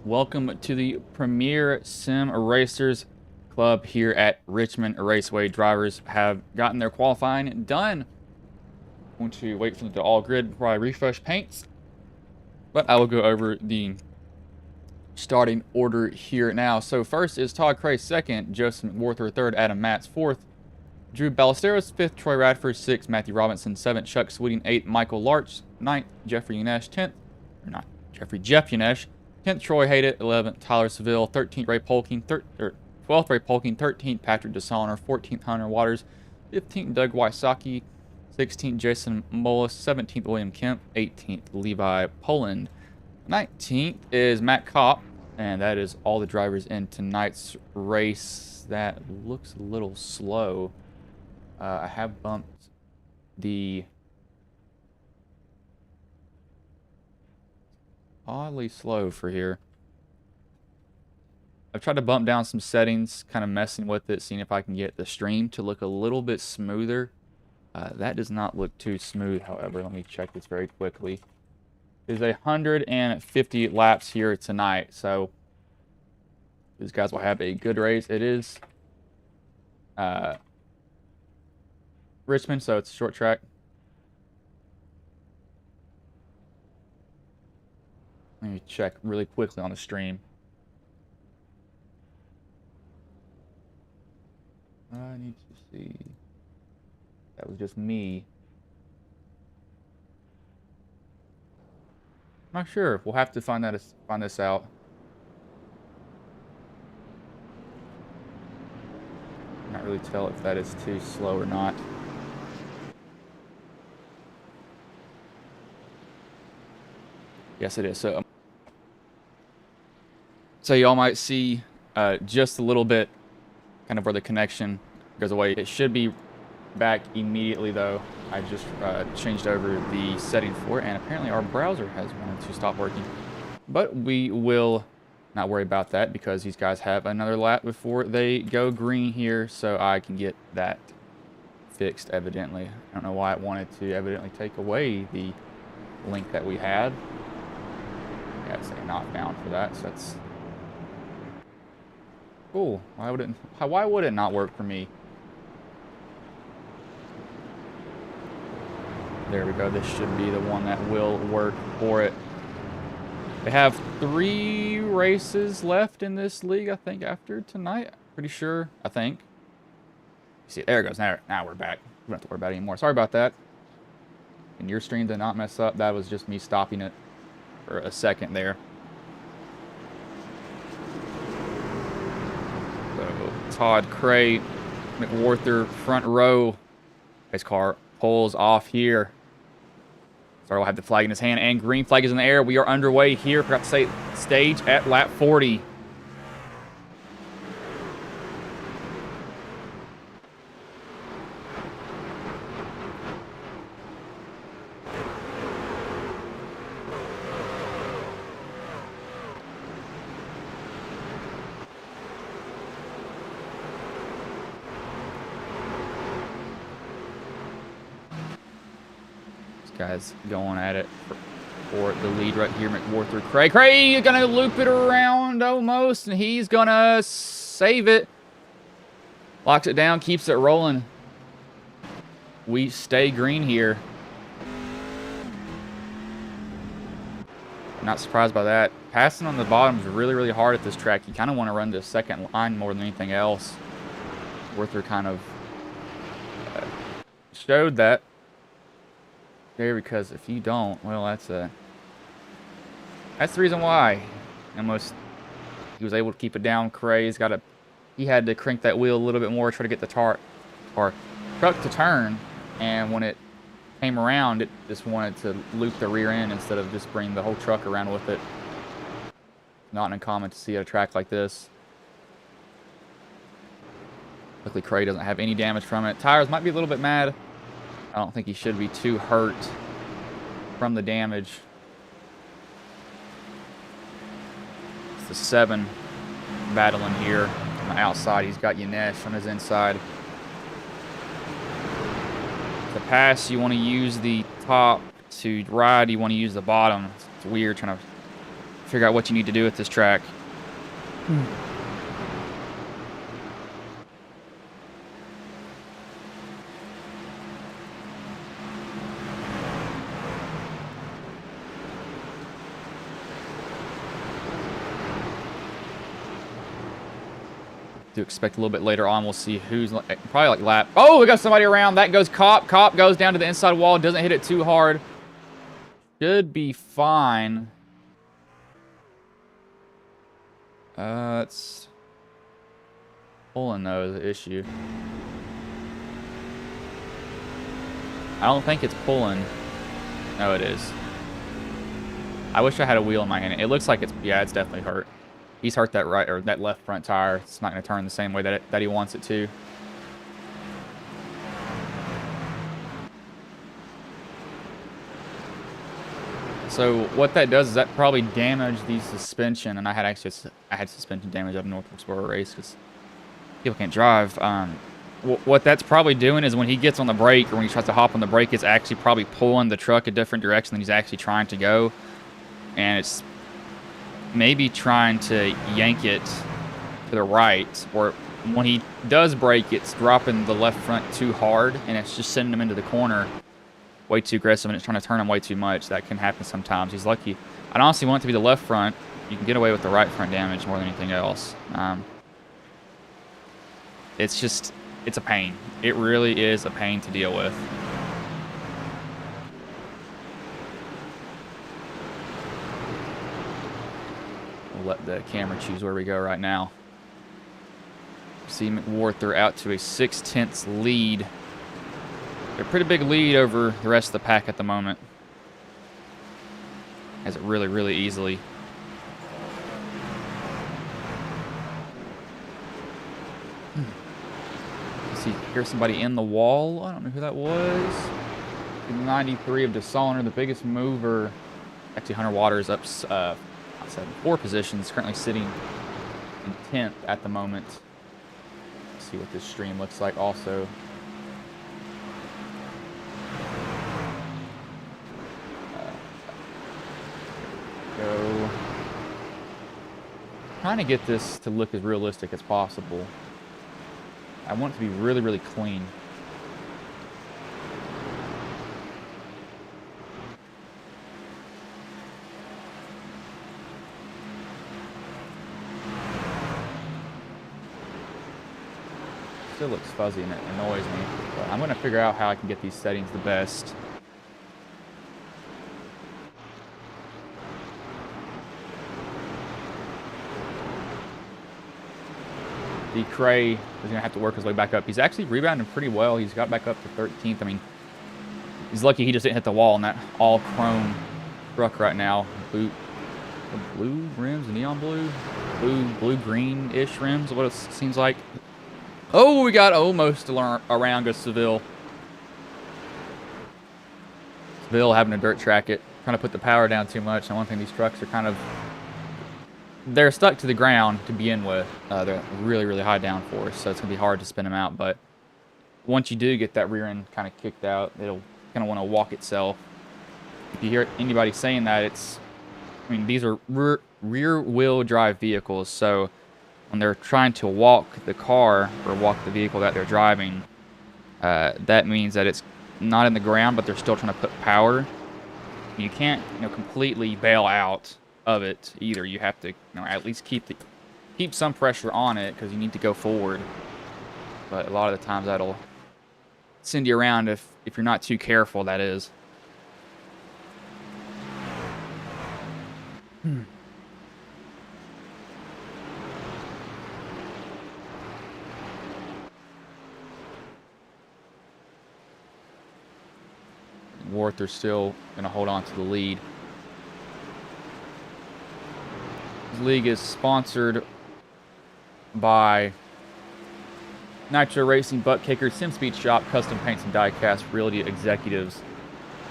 Welcome to the Premier Sim Racers Club here at Richmond Raceway. Drivers have gotten their qualifying done. I'm going to wait for them to all grid before I refresh paints. But I will go over the starting order here now. So first is Todd Cray second, Joseph McWarther third, Adam Matz fourth, Drew Ballesteros fifth, Troy Radford sixth, Matthew Robinson seventh, Chuck Sweeting eighth, Michael Larch ninth, Jeffrey Unesh 10th, or not Jeffrey, Jeff Unesh 10th, Troy Haydett 11th, Tyler Seville 13th, Ray Polking 12th, Ray Polking 13th, Patrick DeSauner 14th, Hunter Waters 15th, Doug Wysocki 16th, Jason Mullis 17th, William Kemp 18th, Levi Poland 19th is Matt Kopp, and that is all the drivers in tonight's race. That looks a little slow. I have bumped the oddly slow for here. I've tried to bump down some settings, kind of messing with it, seeing if I can get the stream to look a little bit smoother. That does not look too smooth, however. Let me check this very quickly. There's 150 laps here tonight, so these guys will have a good race. It is Richmond, so it's a short track. Let me check really quickly on the stream. I need to see. That was just me. I'm not sure. We'll have to find this out. Not really tell if that is too slow or not. Yes, it is. So y'all might see just a little bit, kind of where the connection goes away. It should be back immediately, though. I just changed over the setting for it, and apparently our browser has wanted to stop working. But we will not worry about that because these guys have another lap before they go green here, so I can get that fixed, evidently. I don't know why it wanted to evidently take away the link that we had. I gotta say not found for that, so that's cool. Why would it not work for me? There we go. This should be the one that will work for it. They have 3 races left in this league, I think, after tonight. Pretty sure, I think. See, there it goes. Now we're back. We don't have to worry about it anymore. Sorry about that. And your stream did not mess up. That was just me stopping it for a second there. So, Todd Cray, McWarther, front row. His car pulls off here. Sorry, we'll have the flag in his hand, and green flag is in the air. We are underway here. Forgot to say, stage at lap 40. Guys going at it for the lead right here. McWarther, Cray gonna loop it around almost, and he's gonna save it. Locks it down, keeps it rolling. We stay green here. I'm not surprised by that. Passing on the bottom is really, really hard at this track. You kind of want to run the second line more than anything else. McWarther kind of showed that there, because if you don't, well, that's the reason why. Almost, he was able to keep it down. Cray's he had to crank that wheel a little bit more, try to get the truck to turn, and when it came around, it just wanted to loop the rear end instead of just bring the whole truck around with it. Not uncommon to see at a track like this. Luckily, Cray doesn't have any damage from it. Tires might be a little bit mad. I don't think he should be too hurt from the damage. It's the 7 battling here on the outside. He's got Unesh on his inside. To pass, you want to use the top. To ride, you want to use the bottom. It's weird trying to figure out what you need to do with this track. Do expect a little bit later on. We'll see who's probably like lap. Oh, we got somebody around. That goes Cop. Cop goes down to the inside wall. Doesn't hit it too hard. Should be fine. It's pulling though is the issue. I don't think it's pulling. No, it is. I wish I had a wheel in my hand. It looks like it's, yeah, it's definitely hurt. He's hurt that right or that left front tire. It's not going to turn the same way that he wants it to. So what that does is that probably damaged the suspension, and I had suspension damage up in Northland race because people can't drive. What that's probably doing is when he gets on the brake or when he tries to hop on the brake, it's actually probably pulling the truck a different direction than he's actually trying to go, and it's maybe trying to yank it to the right, or when he does brake, it's dropping the left front too hard, and it's just sending him into the corner way too aggressive, and it's trying to turn him way too much. That can happen sometimes. He's lucky. I'd honestly want it to be the left front. You can get away with the right front damage more than anything else. It's a pain. It really is a pain to deal with. We'll let the camera choose where we go right now. See McWarther out to a 6/10 lead. A pretty big lead over the rest of the pack at the moment. Has it really, really easily. See, here's somebody in the wall. I don't know who that was. 93 of DeSolner, the biggest mover. Actually, Hunter Waters up 4 positions, currently sitting in 10th at the moment. Let's see what this stream looks like also. Go. Trying to get this to look as realistic as possible. I want it to be really, really clean. Still looks fuzzy and it annoys me, but I'm going to figure out how I can get these settings the best. The Cray is going to have to work his way back up. He's actually rebounding pretty well. He's got back up to 13th. I mean, he's lucky he just didn't hit the wall in that all chrome truck right now. Blue rims, neon blue green-ish rims, what it seems like. Oh, we got almost around to Seville. Seville having to dirt track it, trying to put the power down too much. And one thing, these trucks are they're stuck to the ground to begin with. They're really, really high downforce, so it's going to be hard to spin them out. But once you do get that rear end kind of kicked out, it'll kind of want to walk itself. If you hear anybody saying that, I mean, these are rear-wheel drive vehicles, so when they're trying to walk the car or walk the vehicle that they're driving, that means that it's not in the ground, but they're still trying to put power. You can't, completely bail out of it either. You have to, at least keep some pressure on it because you need to go forward. But a lot of the times that'll send you around if you're not too careful. That is. Warther's still going to hold on to the lead. This league is sponsored by Nitro Racing, Buttkicker, SimSpeed Shop, Custom Paints and Diecasts, Realty Executives,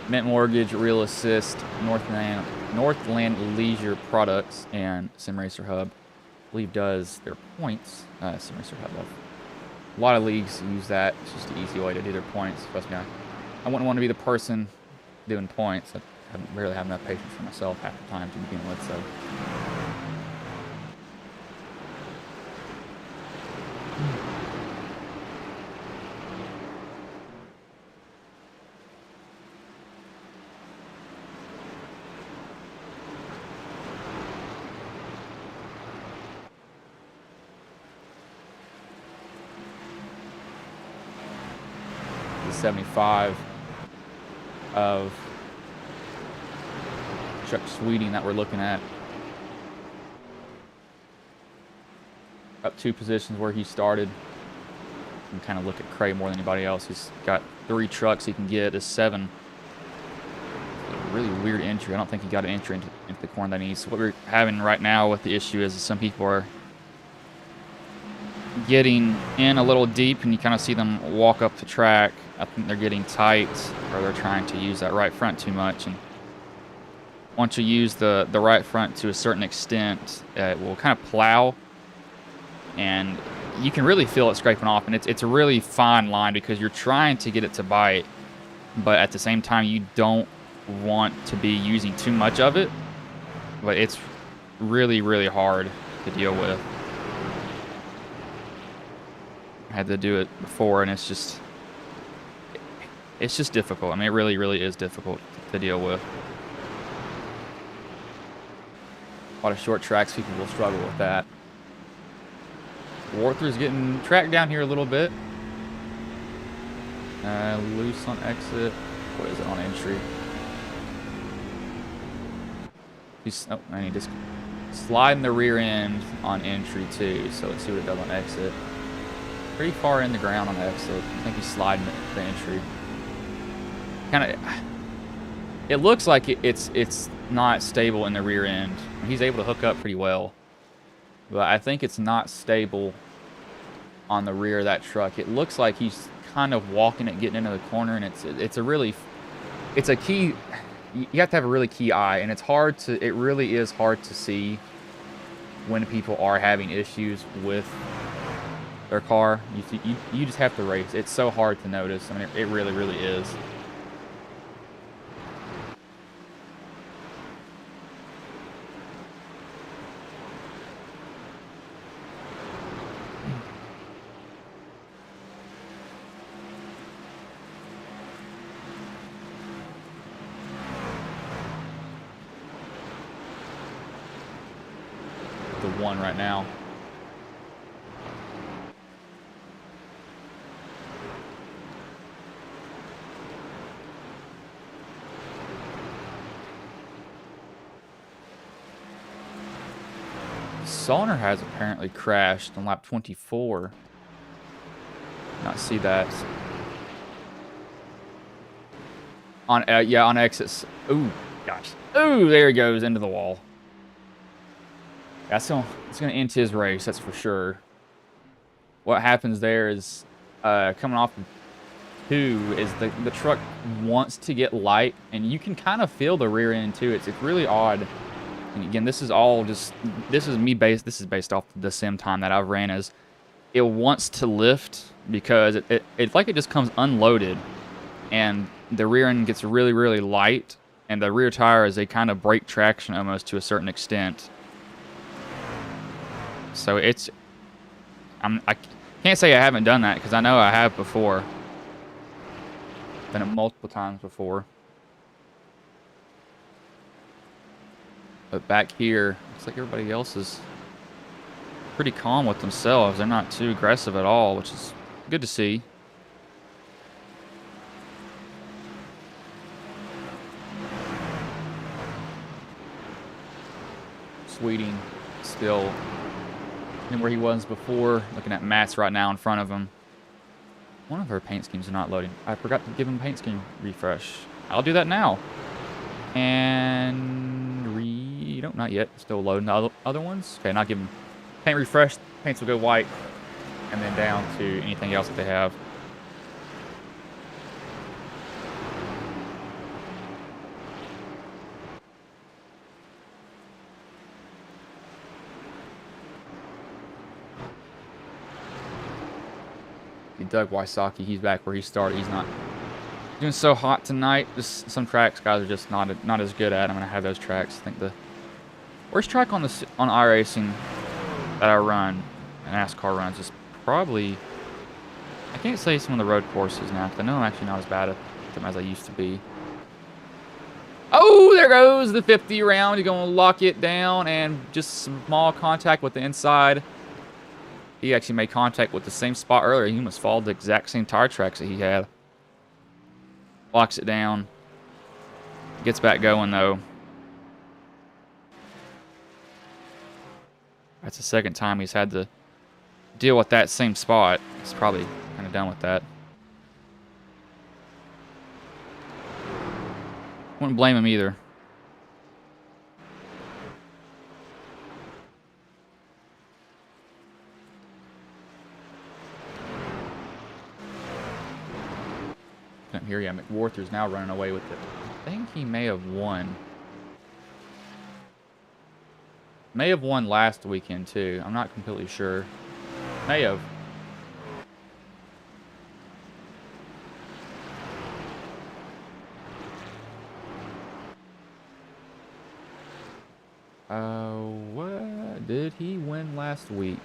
Mint Mortgage, Real Assist, Northland Leisure Products, and SimRacer Hub. I believe does their points. SimRacer Hub. A lot of leagues use that. It's just an easy way to do their points. Trust me, I wouldn't want to be the person doing points. I barely have enough patience for myself half the time to begin with, so. The 75 of Chuck Sweeting that we're looking at. Up 2 positions where he started. You can kind of look at Cray more than anybody else. He's got 3 trucks he can get. Is 7. A really weird entry. I don't think he got an entry into the corner that he needs. So what we're having right now with the issue is some people are getting in a little deep, and you kind of see them walk up the track. I think they're getting tight, or they're trying to use that right front too much. And once you use the right front to a certain extent, it will kind of plow, and you can really feel it scraping off. And it's a really fine line because you're trying to get it to bite, but at the same time you don't want to be using too much of it. But it's really, really hard to deal with. I had to do it before, and it's just difficult. I mean, it really, really is difficult to deal with. A lot of short tracks, people will struggle with that. Warther's getting tracked down here a little bit. Loose on exit. What is it on entry? And he just sliding the rear end on entry too. So let's see what it does on exit. Pretty far in the ground on exit. I think he's sliding the entry. Kind of. It looks like it's not stable in the rear end. He's able to hook up pretty well, but I think it's not stable on the rear of that truck. It looks like he's kind of walking it, getting into the corner, and it's a key. You have to have a really key eye, and it really is hard to see when people are having issues with their car. You just have to race. It's so hard to notice. I mean, it really, really is. The 1 right now. Salner has apparently crashed on lap 24. Not see that. On yeah, on exits. Ooh, gosh. Ooh, there he goes into the wall. It's gonna end his race, that's for sure. What happens there is coming off of 2 is the truck wants to get light, and you can kind of feel the rear end too. It's really odd. And again, this is based off the sim time that I've ran. Is it wants to lift because it's like it just comes unloaded, and the rear end gets really, really light, and the rear tire is a kind of brake traction almost to a certain extent. So I can't say I haven't done that because I know I have before. Done it multiple times before. But back here, looks like everybody else is pretty calm with themselves. They're not too aggressive at all, which is good to see. Sweeting still where he was before. Looking at Matt's right now in front of him. One of her paint schemes are not loading. I forgot to give him paint scheme refresh. I'll do that now. And nope, not yet. Still loading the other ones. Okay, not give him paint refresh. Paints will go white, and then down to anything else that they have. Doug Wysocki, he's back where he started. He's not Doing so hot tonight. Just some tracks guys are just not as good at. I'm gonna have those tracks. I think the worst track on iRacing that I run, and NASCAR runs, is probably, I can't say some of the road courses now because I know I'm actually not as bad at them as I used to be. Oh, there goes the 50 round. You're gonna lock it down and just small contact with the inside. He actually made contact with the same spot earlier. He must follow the exact same tire tracks that he had. Locks it down. Gets back going, though. That's the second time he's had to deal with that same spot. He's probably kind of done with that. Wouldn't blame him either. Here, yeah, McWarther's now running away with it. I think he may have won. May have won last weekend, too. I'm not completely sure. May have. What? Did he win last week?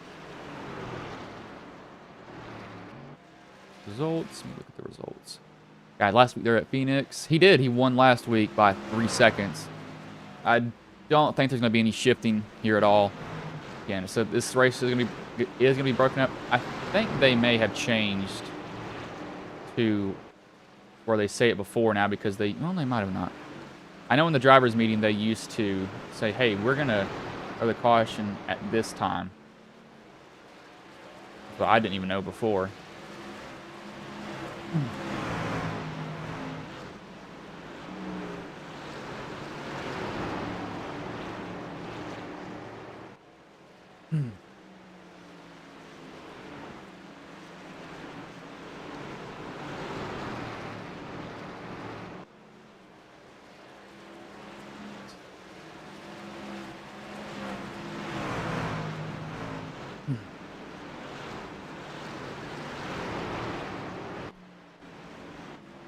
Results. Let me look at the results. God, last week they're at Phoenix. He did. He won last week by 3 seconds. I don't think there's going to be any shifting here at all. Again, so this race is going to be broken up. I think they may have changed to where they say it before now because they might have not. I know in the drivers' meeting they used to say, "Hey, we're going to throw the caution at this time," but I didn't even know before.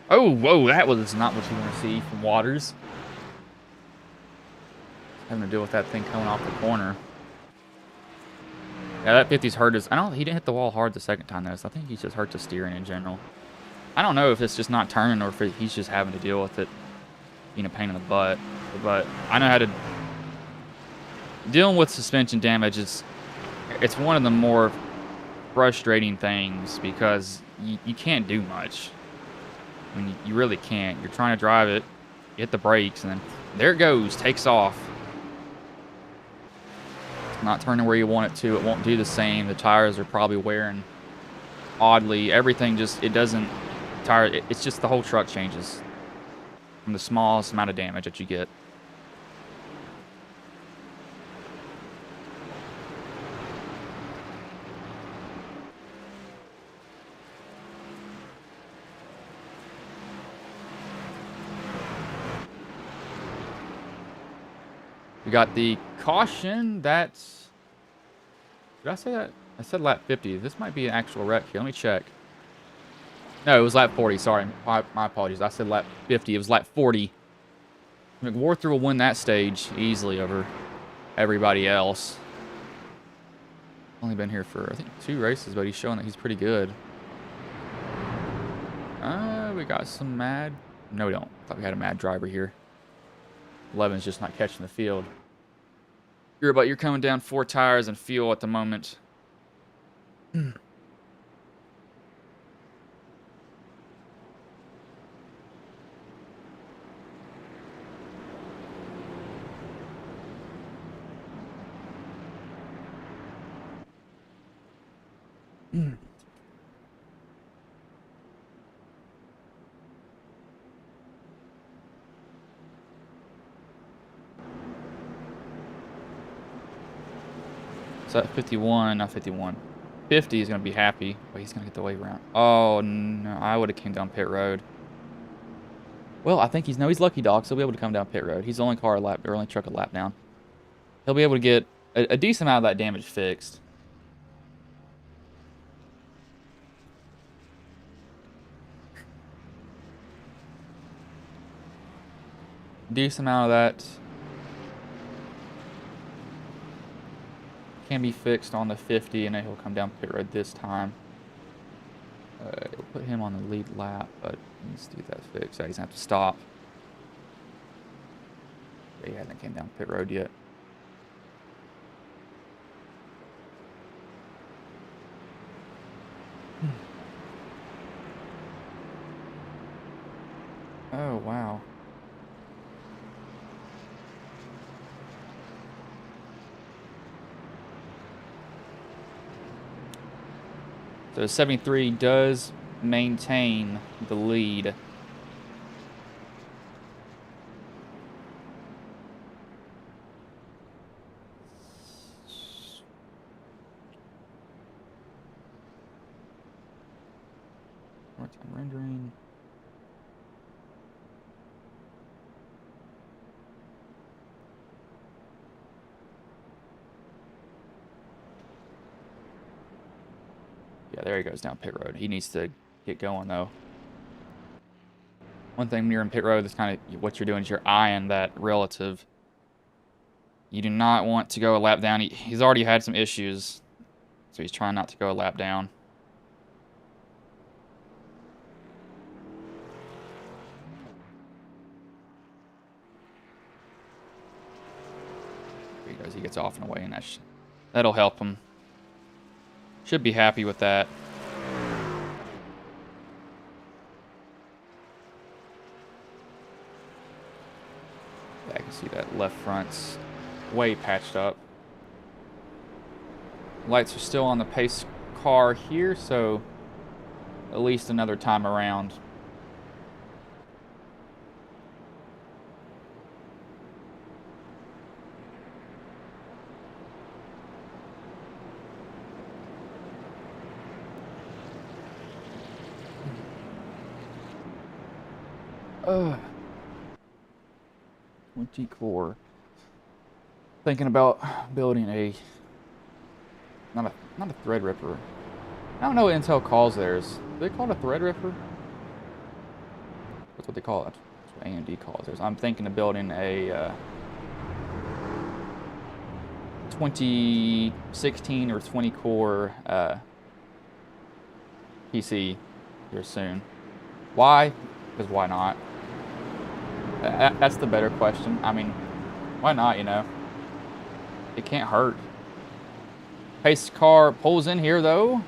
Oh, whoa, that was not what you want to see from Waters. Having to deal with that thing coming off the corner. Yeah, that 50's hurt his... he didn't hit the wall hard the second time, though, so I think he's just hurt the steering in general. I don't know if it's just not turning or if he's just having to deal with it being a pain in the butt. But I know how to... Dealing with suspension damage it's one of the more frustrating things because you can't do much. I mean, you really can't. You're trying to drive it, you hit the brakes, and then there it goes, takes off. It's not turning where you want it to. It won't do the same. The tires are probably wearing oddly. Everything just, it doesn't, it's just the whole truck changes from the smallest amount of damage that you get. We got the caution. That's... Did I say that? I said lap 50. This might be an actual wreck here. Let me check. No, it was lap 40. Sorry. My apologies. I said lap 50. It was lap 40. McWarther will win that stage easily over everybody else. Only been here for, I think, 2 races, but he's showing that he's pretty good. We got some mad... No, we don't. I thought we had a mad driver here. 11's just not catching the field. You're coming down 4 tires and fuel at the moment. So at 51, not 51. 50 is going to be happy. But he's going to get the wave around. Oh, no. I would have came down pit road. Well, I think he's lucky dog, so he'll be able to come down pit road. He's the only car a lap, or only truck a lap down. He'll be able to get a decent amount of that damage fixed. decent amount of that can be fixed on the 50, and then he'll come down pit road this time. It'll put him on the lead lap, but he needs to get that fixed. He's gonna have to stop. He hasn't came down pit road yet. Oh, wow. So 73 does maintain the lead. More time rendering. Yeah, there he goes down pit road. He needs to get going, though. One thing when you're in pit road, that's kind of what you're doing is you're eyeing that relative. You do not want to go a lap down. He's already had some issues, so he's trying not to go a lap down. There he goes. He gets off and away, and that'll help him. Should be happy with that. Yeah, I can see that left front's way patched up. Lights are still on the pace car here, so at least another time around. Ugh. 24. Thinking about building not a thread ripper. I don't know what Intel calls theirs. Do they call it a thread ripper? That's what they call it. That's what AMD calls theirs. I'm thinking of building a 2016 or 20 core PC here soon. Why? Because why not? That's the better question. I mean, why not, you know? It can't hurt. Pace car pulls in here, though,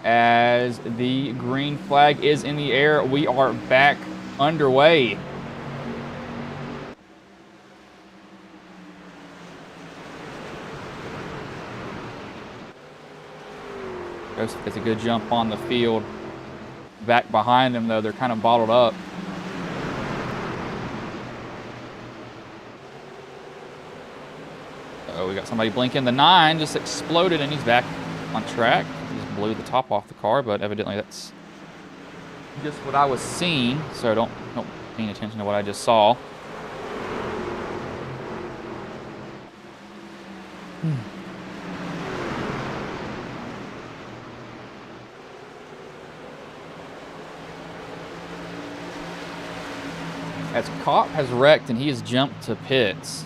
as the green flag is in the air. We are back underway. It's a good jump on the field. Back behind them, though, they're kind of bottled up. Oh, we got somebody blinking. The 9 just exploded, and he's back on track. He just blew the top off the car, but evidently that's just what I was seeing, so don't pay attention to what I just saw. As Cop has wrecked and he has jumped to pits.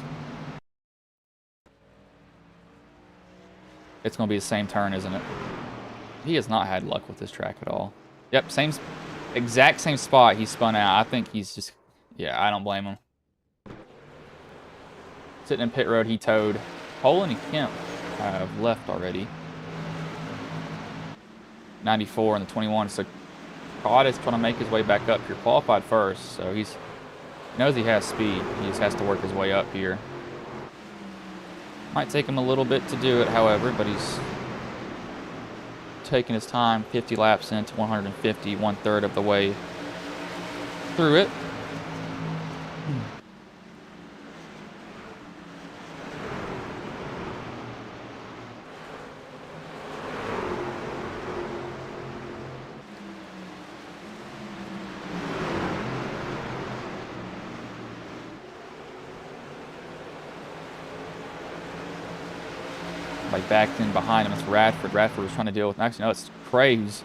It's going to be the same turn, isn't it? He has not had luck with this track at all. Yep, exact same spot he spun out. I think he's just, yeah, I don't blame him. Sitting in pit road, he towed. Poland and Kemp have left already. 94 and the 21. So Todd is trying to make his way back up here. Qualified first, so he knows he has speed. He just has to work his way up here. Might take him a little bit to do it, however, but he's taking his time. 50 laps into 150, 1/3 of the way through it. Like backed in behind him, it's Radford. Radford was trying to deal with, actually no, it's Craves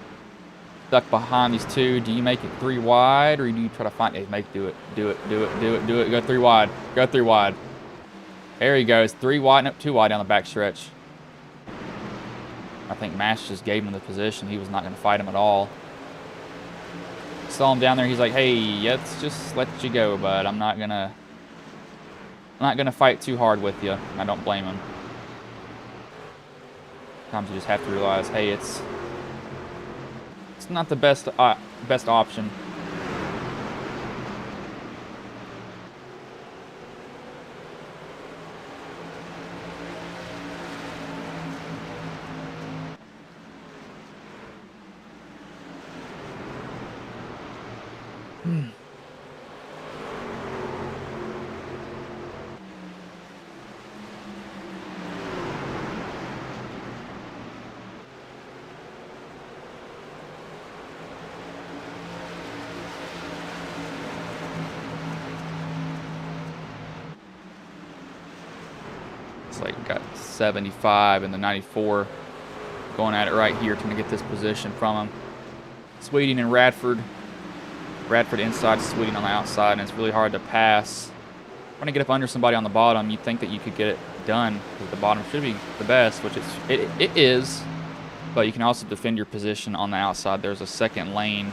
Stuck behind these two. Do you make it 3 wide, or do you try to find it? Do it. Go 3 wide. Go 3 wide. There he goes. 3 wide, nope, 2 wide down the back stretch. I think Mash just gave him the position. He was not going to fight him at all. Saw him down there. He's like, hey, let's just let you go, bud. I'm not gonna fight too hard with you. I don't blame him. Sometimes you just have to realize, hey, it's not the best option. It's like got 75 and the 94 going at it right here, trying to get this position from him. Sweeting and Radford. Radford inside, Sweeting on the outside, and it's really hard to pass. Trying to get up under somebody on the bottom, you'd think that you could get it done, because the bottom should be the best, which it is, but you can also defend your position on the outside. There's a second lane.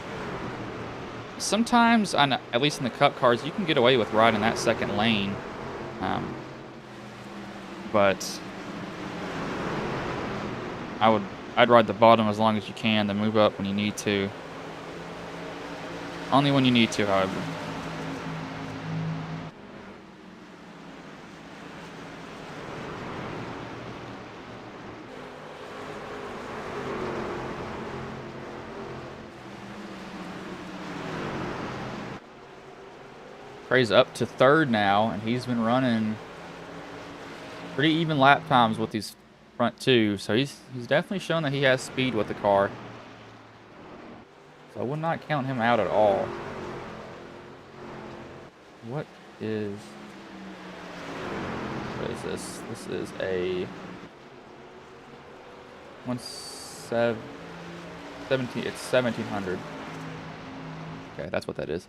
Sometimes, at least in the Cup cars, you can get away with riding that second lane, but I'd ride the bottom as long as you can, then move up when you need to. Only when you need to, however. Trey's up to third now, and he's been running pretty even lap times with these front two, so he's definitely shown that he has speed with the car. So I would not count him out at all. What is this? This is a 17. It's 1700. Okay, that's what that is.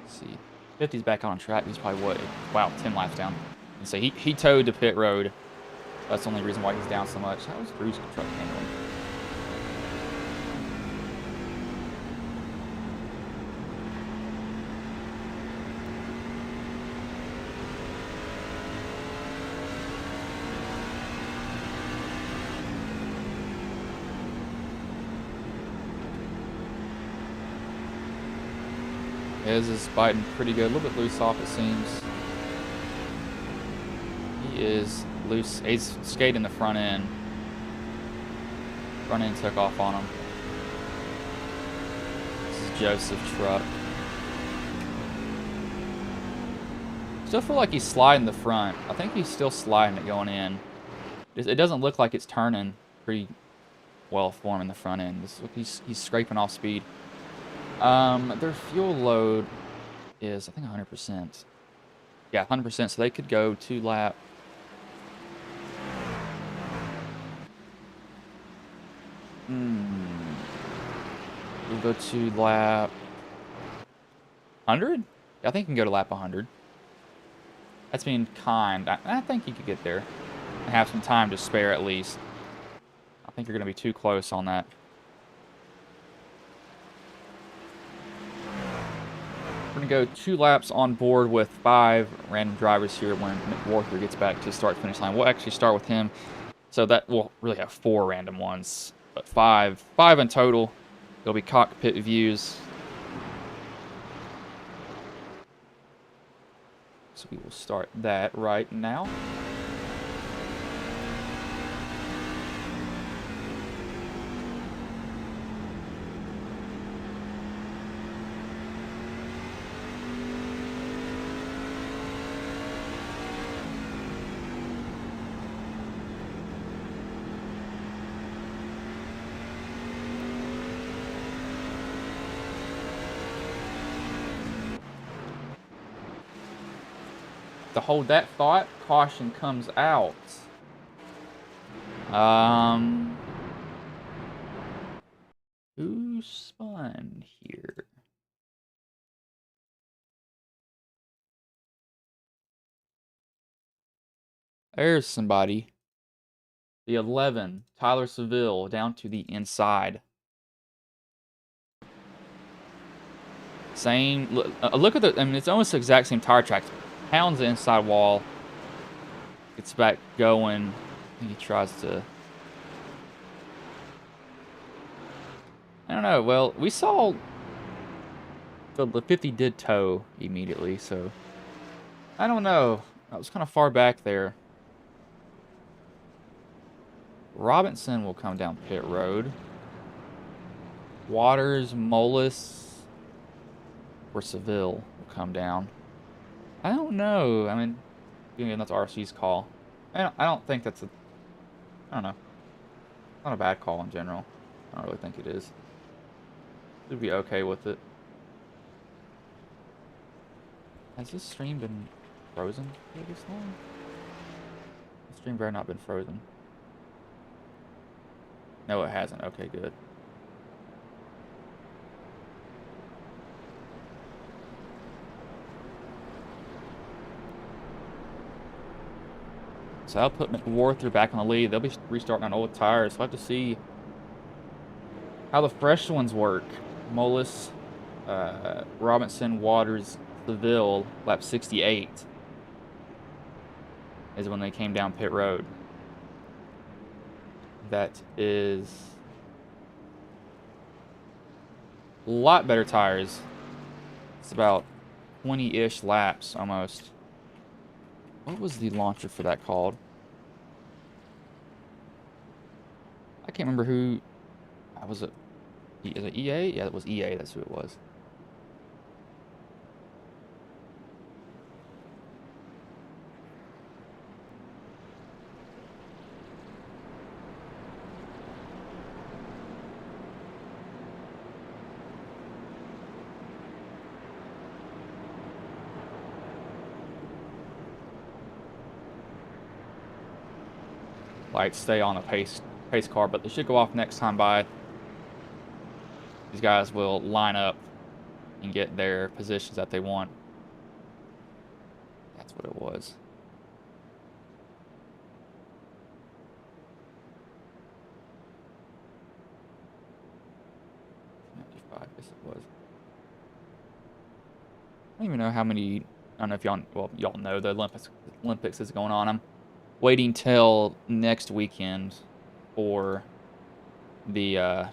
See, 50's back on track. He's probably what? Wow, 10 laps down. And so he towed the pit road. That's the only reason why he's down so much. How was Drew's truck handling? His is biting pretty good. A little bit loose off, it seems. He is loose. He's skating the front end. Front end took off on him. This is Joseph's truck. Still feel like he's sliding the front. I think he's still sliding it going in. It doesn't look like it's turning pretty well for him in the front end. He's scraping off speed. Their fuel load is, I think, 100%. Yeah, 100%, so they could go 2 lap. We'll go to lap 100? Yeah, I think we can go to lap 100. That's being kind. I think you could get there and have some time to spare at least. I think you're going to be too close on that. We're going to go 2 laps on board with 5 random drivers here when McWarther gets back to the start-finish line. We'll actually start with him. So that we'll really have 4 random ones, but 5 in total. It'll be cockpit views. So we will start that right now. To hold that thought, caution comes out. Who spun here? There's somebody. The 11, Tyler Seville, down to the inside. Same, look at the, I mean, it's almost the exact same tire tracks. Pounds the inside wall. Gets back going. I think he tries to... I don't know. Well, we saw... The 50 did tow immediately, so... I don't know. I was kind of far back there. Robinson will come down pit road. Waters, Molis, or Seville will come down. I don't know. I mean, again, that's RC's call. I don't think that's a... I don't know. Not a bad call in general. I don't really think it is. We'd be okay with it. Has this stream been frozen for this long? The stream better not been frozen. No, it hasn't. Okay, good. So I'll put McWarther back on the lead. They'll be restarting on old tires. So I'll have to see how the fresh ones work. Molis, Robinson, Waters, Seville, lap 68 is when they came down pit road. That is a lot better tires. It's about 20-ish laps almost. What was the launcher for that called? I can't remember who. Was it? Is it EA? Yeah, it was EA. That's who it was. Lights stay on a pace car, but they should go off next time by. These guys will line up and get their positions that they want. That's what it was. '95, yes it was. I don't even know how many. I don't know if y'all. Well, y'all know the Olympics is going on. I'm waiting till next weekend for the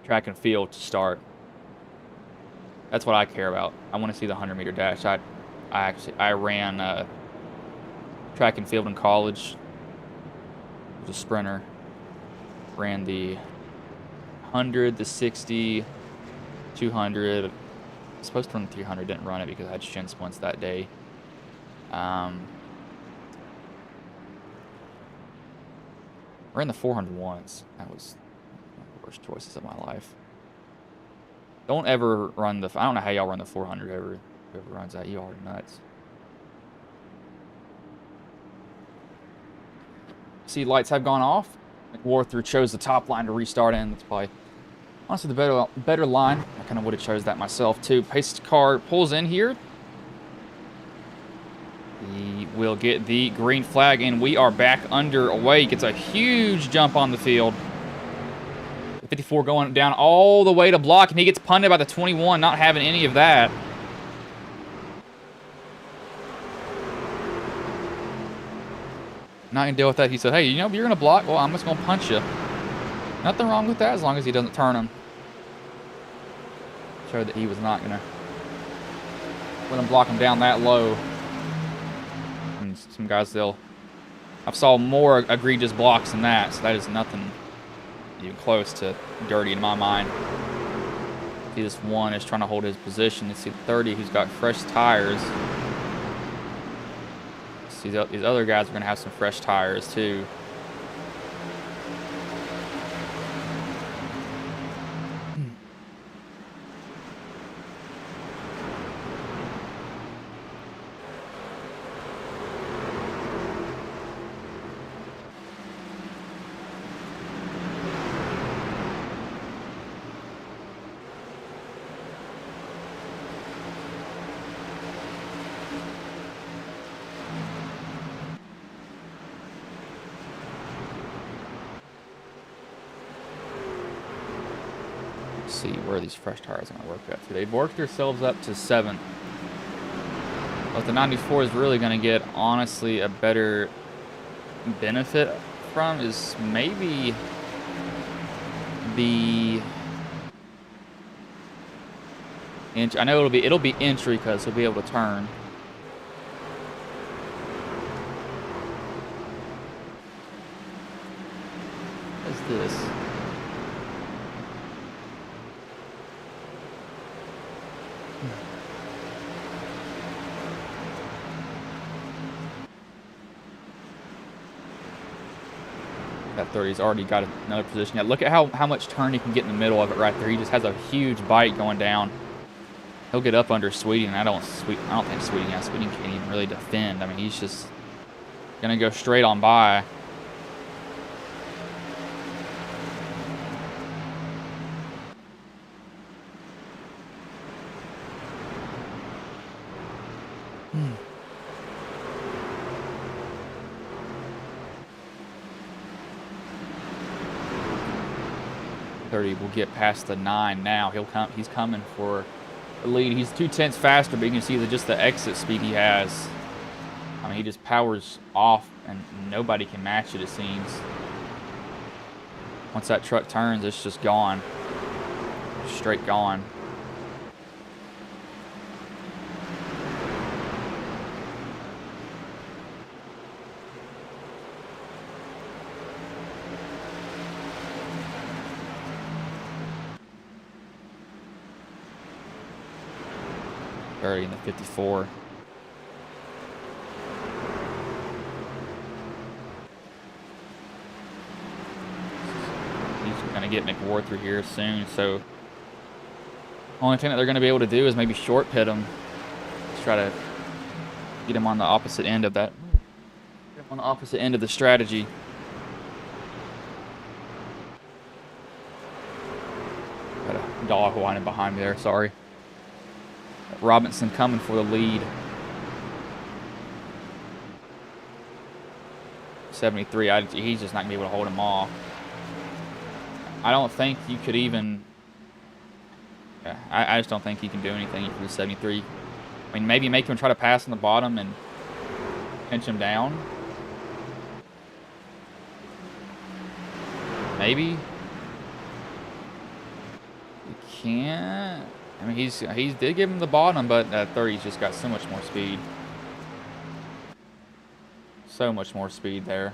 track and field to start. That's what I care about. I want to see the 100-meter dash. I ran track and field in college. I was a sprinter. Ran the 100, the 60, 200. I was supposed to run the 300. Didn't run it because I had shin splints that day. Ran the 400 once. That was one of the worst choices of my life. Don't ever run the... I don't know how y'all run the 400 ever. Whoever runs that, you are nuts. See, lights have gone off. McWarther chose the top line to restart in. That's probably, honestly, the better line. I kind of would have chose that myself, too. Pace car pulls in here. He will get the green flag, and we are back underway. Gets a huge jump on the field. The 54 going down all the way to block, and he gets punted by the 21, not having any of that. Not gonna deal with that. He said, hey, you know, if you're gonna block, well, I'm just gonna punch you. Nothing wrong with that as long as he doesn't turn him. Showed that he was not gonna let him block him down that low. And some guys, I've saw more egregious blocks than that, so that is nothing even close to dirty in my mind. See, this one is trying to hold his position. You see the 30 who's got fresh tires. See, these other guys are gonna have some fresh tires too. 'Let's see where these fresh tires are going to work out to. They've worked themselves up to 7th. What the 94 is really going to get, honestly, a better benefit from is maybe the inch. I know it'll be entry because he'll be able to turn. What is this? That 30's already got another position. Yeah, look at how much turn he can get in the middle of it right there. He just has a huge bite going down. He'll get up under Sweeting, and I don't think Sweeting can't even really defend. I mean, he's just gonna go straight on by. Will get past the 9 now. He's coming for the lead. He's 2/10 faster, but you can see just the exit speed he has. I mean, he just powers off, and nobody can match it, it seems. Once that truck turns, it's just gone. Straight gone. In the 54. He's going to get McWhorter through here soon, so only thing that they're going to be able to do is maybe short pit him. Let's try to get him on the opposite end of that. Get him on the opposite end of the strategy. Got a dog whining behind me there, sorry. Robinson coming for the lead. 73, he's just not going to be able to hold him off. I don't think you could even... Yeah, I just don't think you can do anything for the 73. I mean, maybe make him try to pass on the bottom and pinch him down. Maybe. You can't... I mean, he did give him the bottom, but that 30's just got so much more speed. So much more speed there.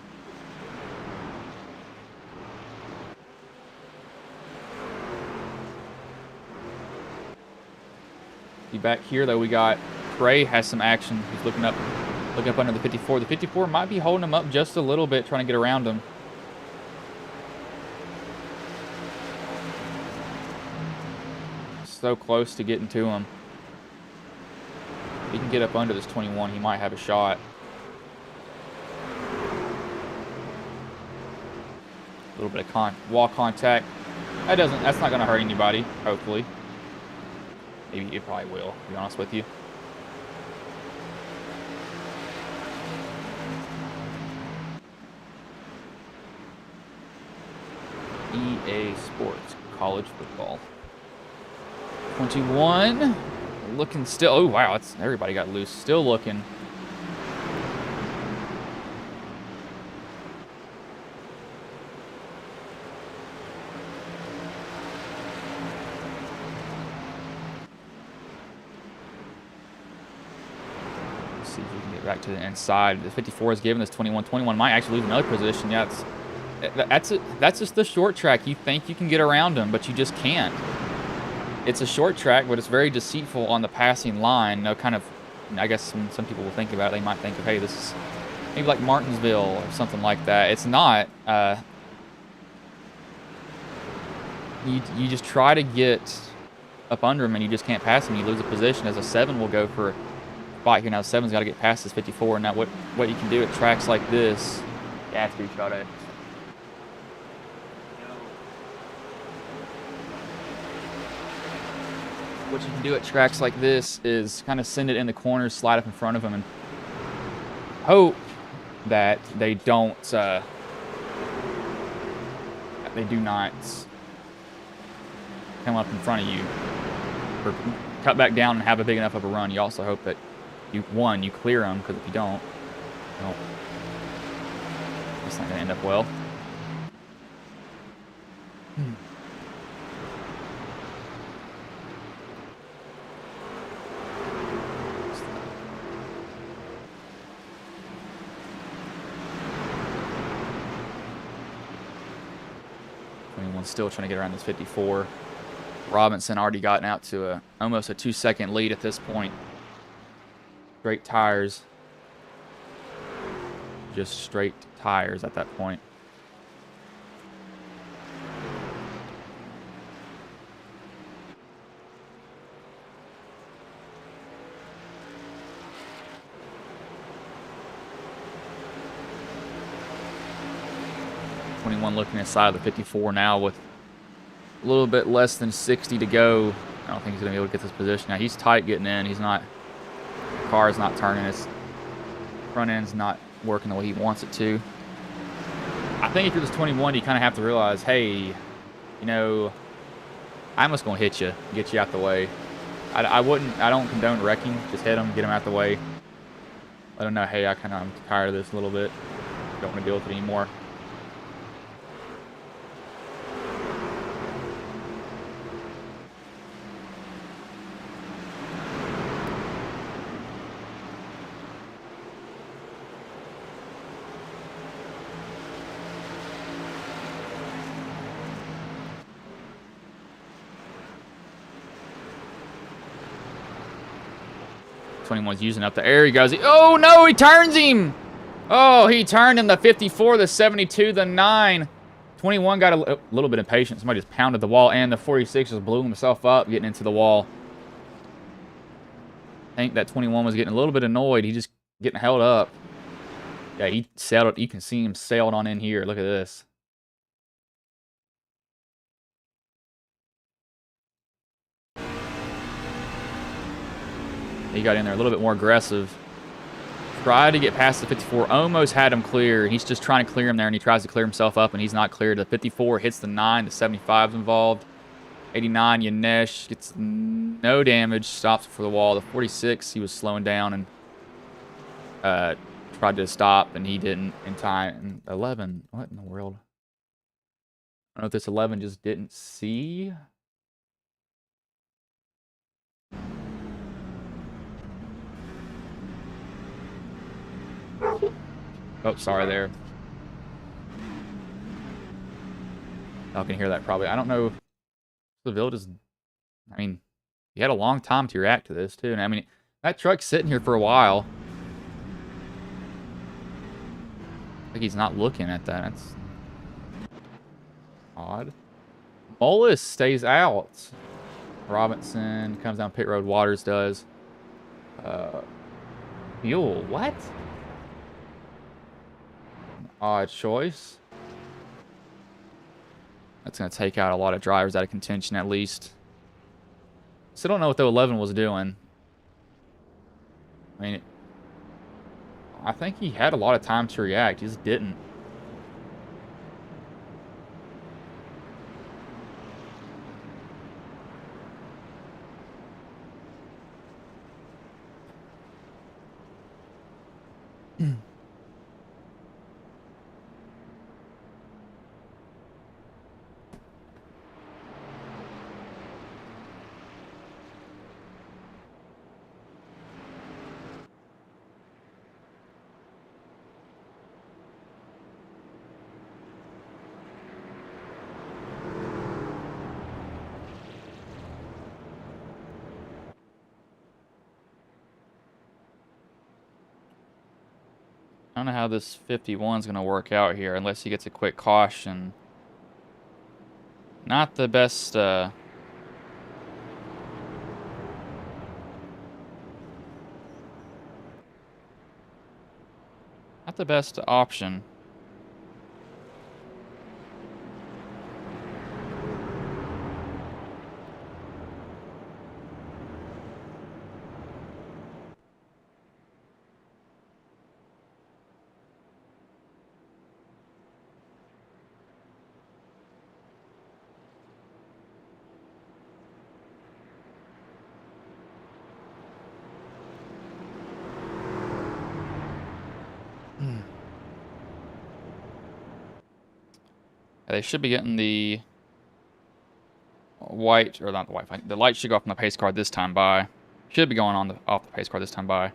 Back here, though, we got Trey has some action. He's looking up under the 54. The 54 might be holding him up just a little bit, trying to get around him. So close to getting to him. If he can get up under this 21, he might have a shot. A little bit of wall contact. That's not going to hurt anybody, hopefully. Maybe it probably will, to be honest with you. EA Sports, college football. 21, looking still. Oh, wow, everybody got loose. Still looking. Let's see if we can get back to the inside. The 54 is giving us 21. 21 might actually lose another position. Yeah, that's just the short track. You think you can get around them, but you just can't. It's a short track, but it's very deceitful on the passing line. No kind of, I guess when some people will think about it, they might think of, hey, this is maybe like Martinsville or something like that. It's not. You just try to get up under him, and you just can't pass him. You lose a position. As a 7 will go for a spot here. Now 7's got to get past this 54. Now what you can do at tracks like this, yeah, it's 3 shot at. What you can do at tracks like this is kind of send it in the corners, slide up in front of them, and hope that they don't, that they do not come up in front of you or cut back down and have a big enough of a run. You also hope that you clear them, because if you don't, it's not going to end up well. Still trying to get around this 54. Robinson already gotten out to almost a 2-second lead at this point. Straight tires. Just straight tires at that point. Looking inside of the 54 now with a little bit less than 60 to go. I don't think he's going to be able to get this position. Now he's tight getting in. He's not, the car is not turning. His front end's not working the way he wants it to. I think if you're this 21, you kind of have to realize, hey, you know, I'm just going to hit you, get you out the way. I don't condone wrecking. Just hit him, get him out the way. Let him know, hey, I'm tired of this a little bit. Don't want to deal with it anymore. One's using up the air. He goes, oh no, he turns him. Oh, he turned him. The 54, the 72, the 9. 21 got a little bit impatient. Somebody just pounded the wall, and the 46 just blew himself up getting into the wall. I think that 21 was getting a little bit annoyed. He just getting held up. Yeah, he sailed. You can see him sailed on in here. Look at this. He got in there a little bit more aggressive. Tried to get past the 54. Almost had him clear. He's just trying to clear him there, and he tries to clear himself up, and he's not cleared. The 54 hits the 9. The 75's involved. 89, Yanesh gets no damage. Stops before the wall. The 46, he was slowing down and tried to stop, and he didn't in time. And 11, what in the world? I don't know if this 11 just didn't see. Oh, sorry there. Y'all can hear that probably. I don't know if Seville just, I mean, he had a long time to react to this too. And I mean, that truck's sitting here for a while. I think he's not looking at that. That's odd. Mullis stays out. Robinson comes down pit road. Waters does. Fuel, what? Odd choice. That's going to take out a lot of drivers out of contention at least. Still don't know what the 11 was doing. I mean, I think he had a lot of time to react. He just didn't. I don't know how this 51 is going to work out here unless he gets a quick caution. Not the best, not the best option. They should be getting the white, or not the white, the light should go off on the pace car this time by. Should be going on off the pace car this time by.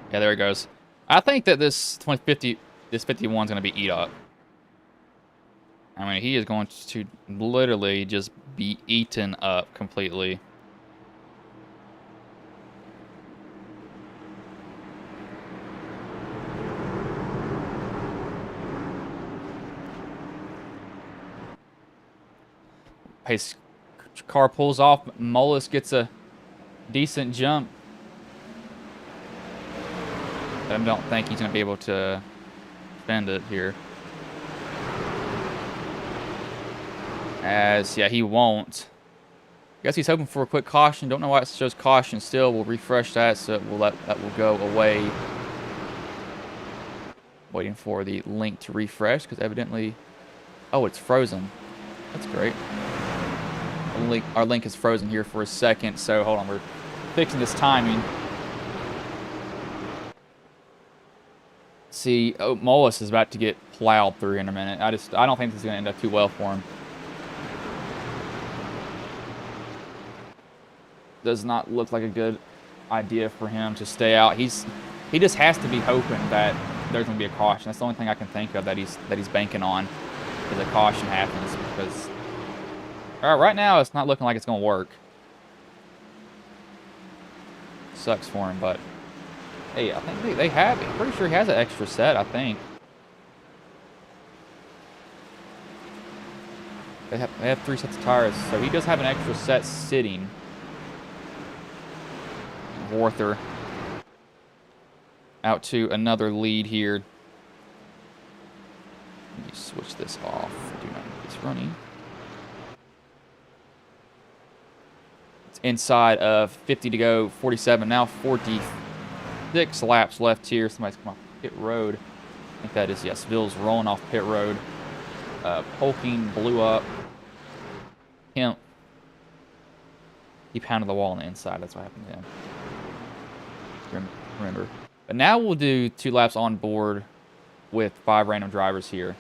Yeah, there it goes. I think that this 2050, this 51 is going to be eat up. I mean, he is going to literally just be eaten up completely. Pace car pulls off. Mullis gets a decent jump. I don't think he's going to be able to defend it here. Yeah, he won't. Guess he's hoping for a quick caution. Don't know why it shows caution still. We'll refresh that so that will go away. Waiting for the link to refresh because evidently... Oh, it's frozen. That's great. Our link is frozen here for a second, so hold on. We're fixing this timing. See, Mullis is about to get plowed through in a minute. I don't think this is going to end up too well for him. Does not look like a good idea for him to stay out. He just has to be hoping that there's going to be a caution. That's the only thing I can think of that he's banking on is a caution happens because right now it's not looking like it's going to work. Sucks for him, but hey, I think they have. I'm pretty sure he has an extra set. I think they have 3 sets of tires, so he does have an extra set sitting. Warther out to another lead here. Let me switch this off. I do not need this running. It's inside of 50 to go, 47 now, 46 laps left here. Somebody's come off pit road. I think that is, yes, Bill's rolling off pit road. Polking blew up. He pounded the wall on the inside. That's what happened to him. Remember. But now we'll do 2 laps on board with 5 random drivers here.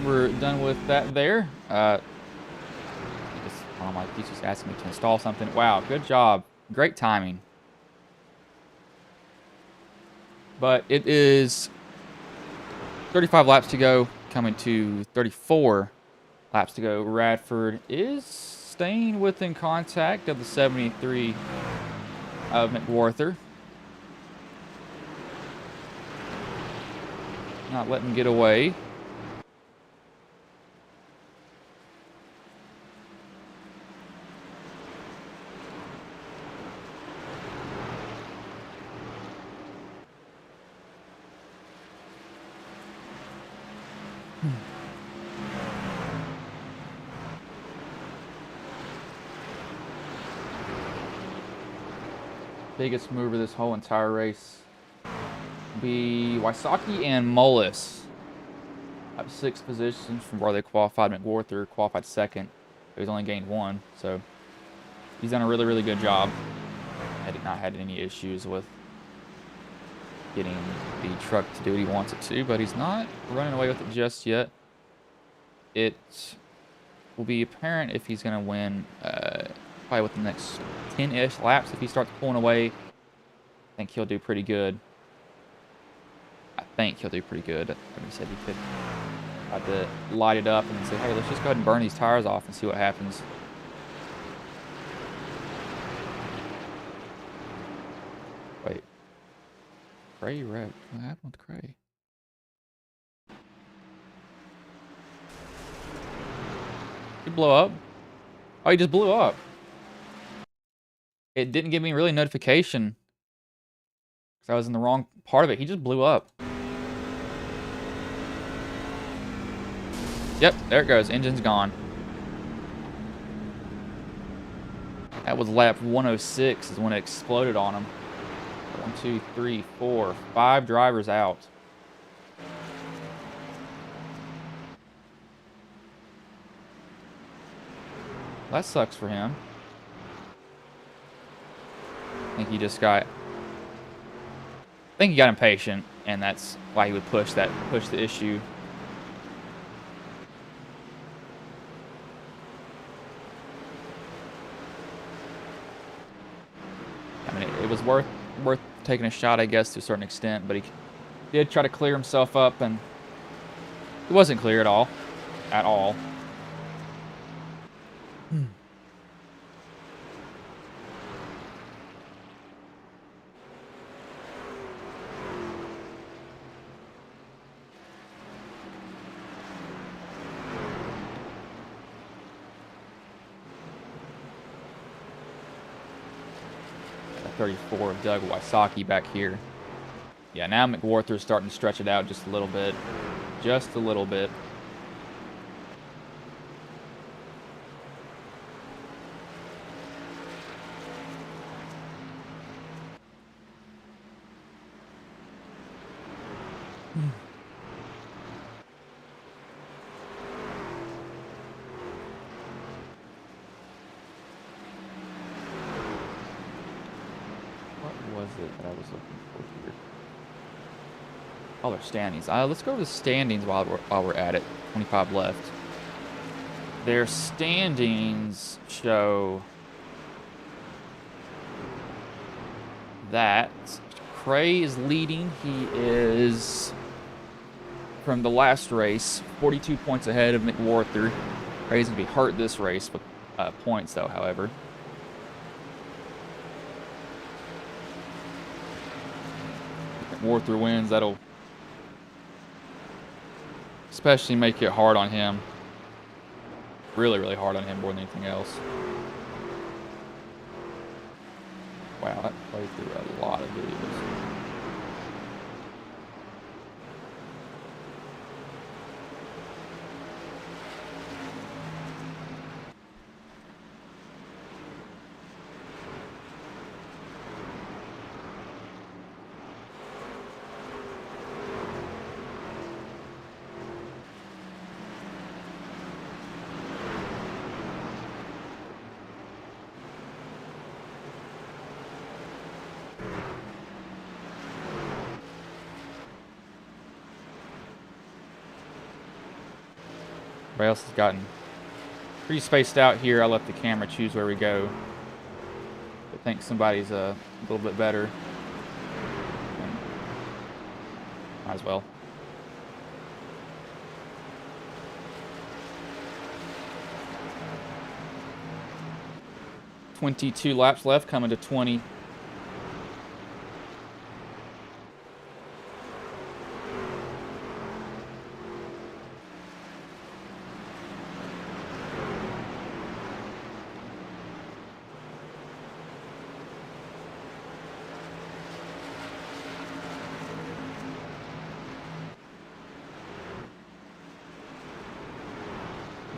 we're done with that there. Oh my, he's just asking me to install something. Wow, good job. Great timing. But it is 35 laps to go, coming to 34 laps to go. Radford is staying within contact of the 73 of McWarther. Not letting him get away. Biggest mover this whole entire race be Wysocki and Mullis. Up 6 positions from where they qualified. McWarther qualified second. He's only gained 1, so he's done a really, really good job. Had not had any issues with getting the truck to do what he wants it to, but he's not running away with it just yet. It will be apparent if he's going to win probably with the next 10-ish laps. If he starts pulling away, I think he'll do pretty good. Like I said, he could have to light it up and then say, hey, let's just go ahead and burn these tires off and see what happens. Wait. Cray wrecked. What happened with Cray? Did he blow up? Oh, he just blew up. It didn't give me really notification because I was in the wrong part of it. He just blew up. Yep, there it goes. Engine's gone. That was lap 106 is when it exploded on him. 1, 2, 3, 4, 5 drivers out. That sucks for him. I think he just got... I think he got impatient, and that's why he would push the issue. I mean, it was worth taking a shot, I guess, to a certain extent, but he did try to clear himself up, and it wasn't clear at all. At all. Got 34 of Doug Wysocki back here. Yeah, now McWarther's starting to stretch it out just a little bit. Just a little bit. What was it that I was looking for here? Oh, their standings. Let's go to the standings while we're at it. 25 left. Their standings show that Cray is leading. He is, from the last race, 42 points ahead of McWarther. Cray's going to be hurt this race with points, though, however. If McWarther wins, that'll especially make it hard on him. Really, really hard on him more than anything else. Wow, that played through a lot of videos. Everybody else has gotten pretty spaced out here. I let the camera choose where we go. I think somebody's a little bit better. Might as well. "22 laps left, coming to 20.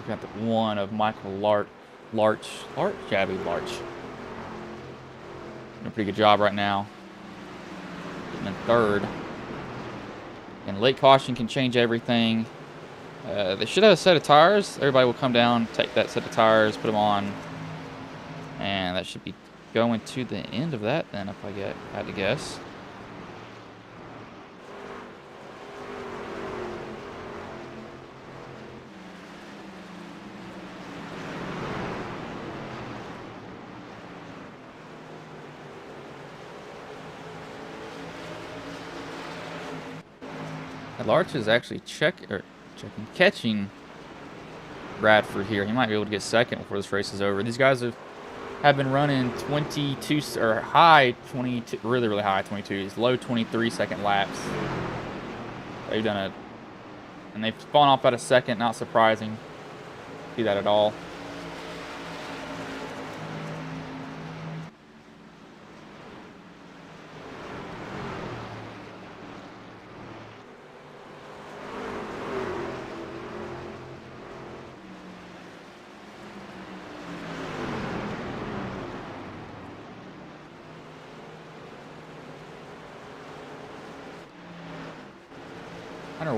Got the one of Michael Larch. Yeah, Larch. Doing a pretty good job right now. Getting in third. And late caution can change everything. They should have a set of tires. Everybody will come down, take that set of tires, put them on. And that should be going to the end of that then, if I had to guess. Larch is actually catching Bradford here. He might be able to get second before this race is over. These guys have been running 22 or high 22, really high 22s, low 23 second laps. They've done it, and they've fallen off about a second. Not surprising. See that at all.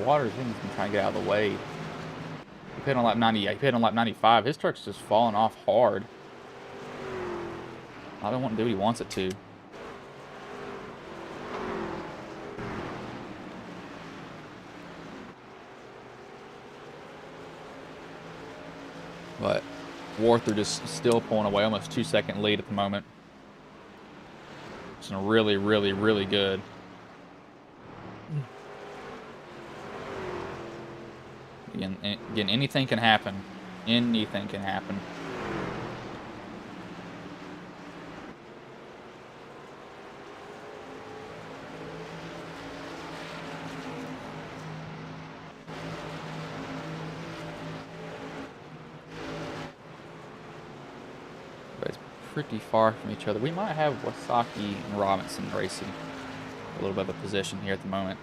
Waters has been trying to get out of the way. He pit on lap 90. Yeah, he pit on lap 95. His truck's just falling off hard. I don't want to do what he wants it to. But Warther just still pulling away, almost 2-second lead at the moment. It's really good. Again, anything can happen. Anything can happen. But it's pretty far from each other. We might have Wasaki and Robinson racing a little bit of a position here at the moment.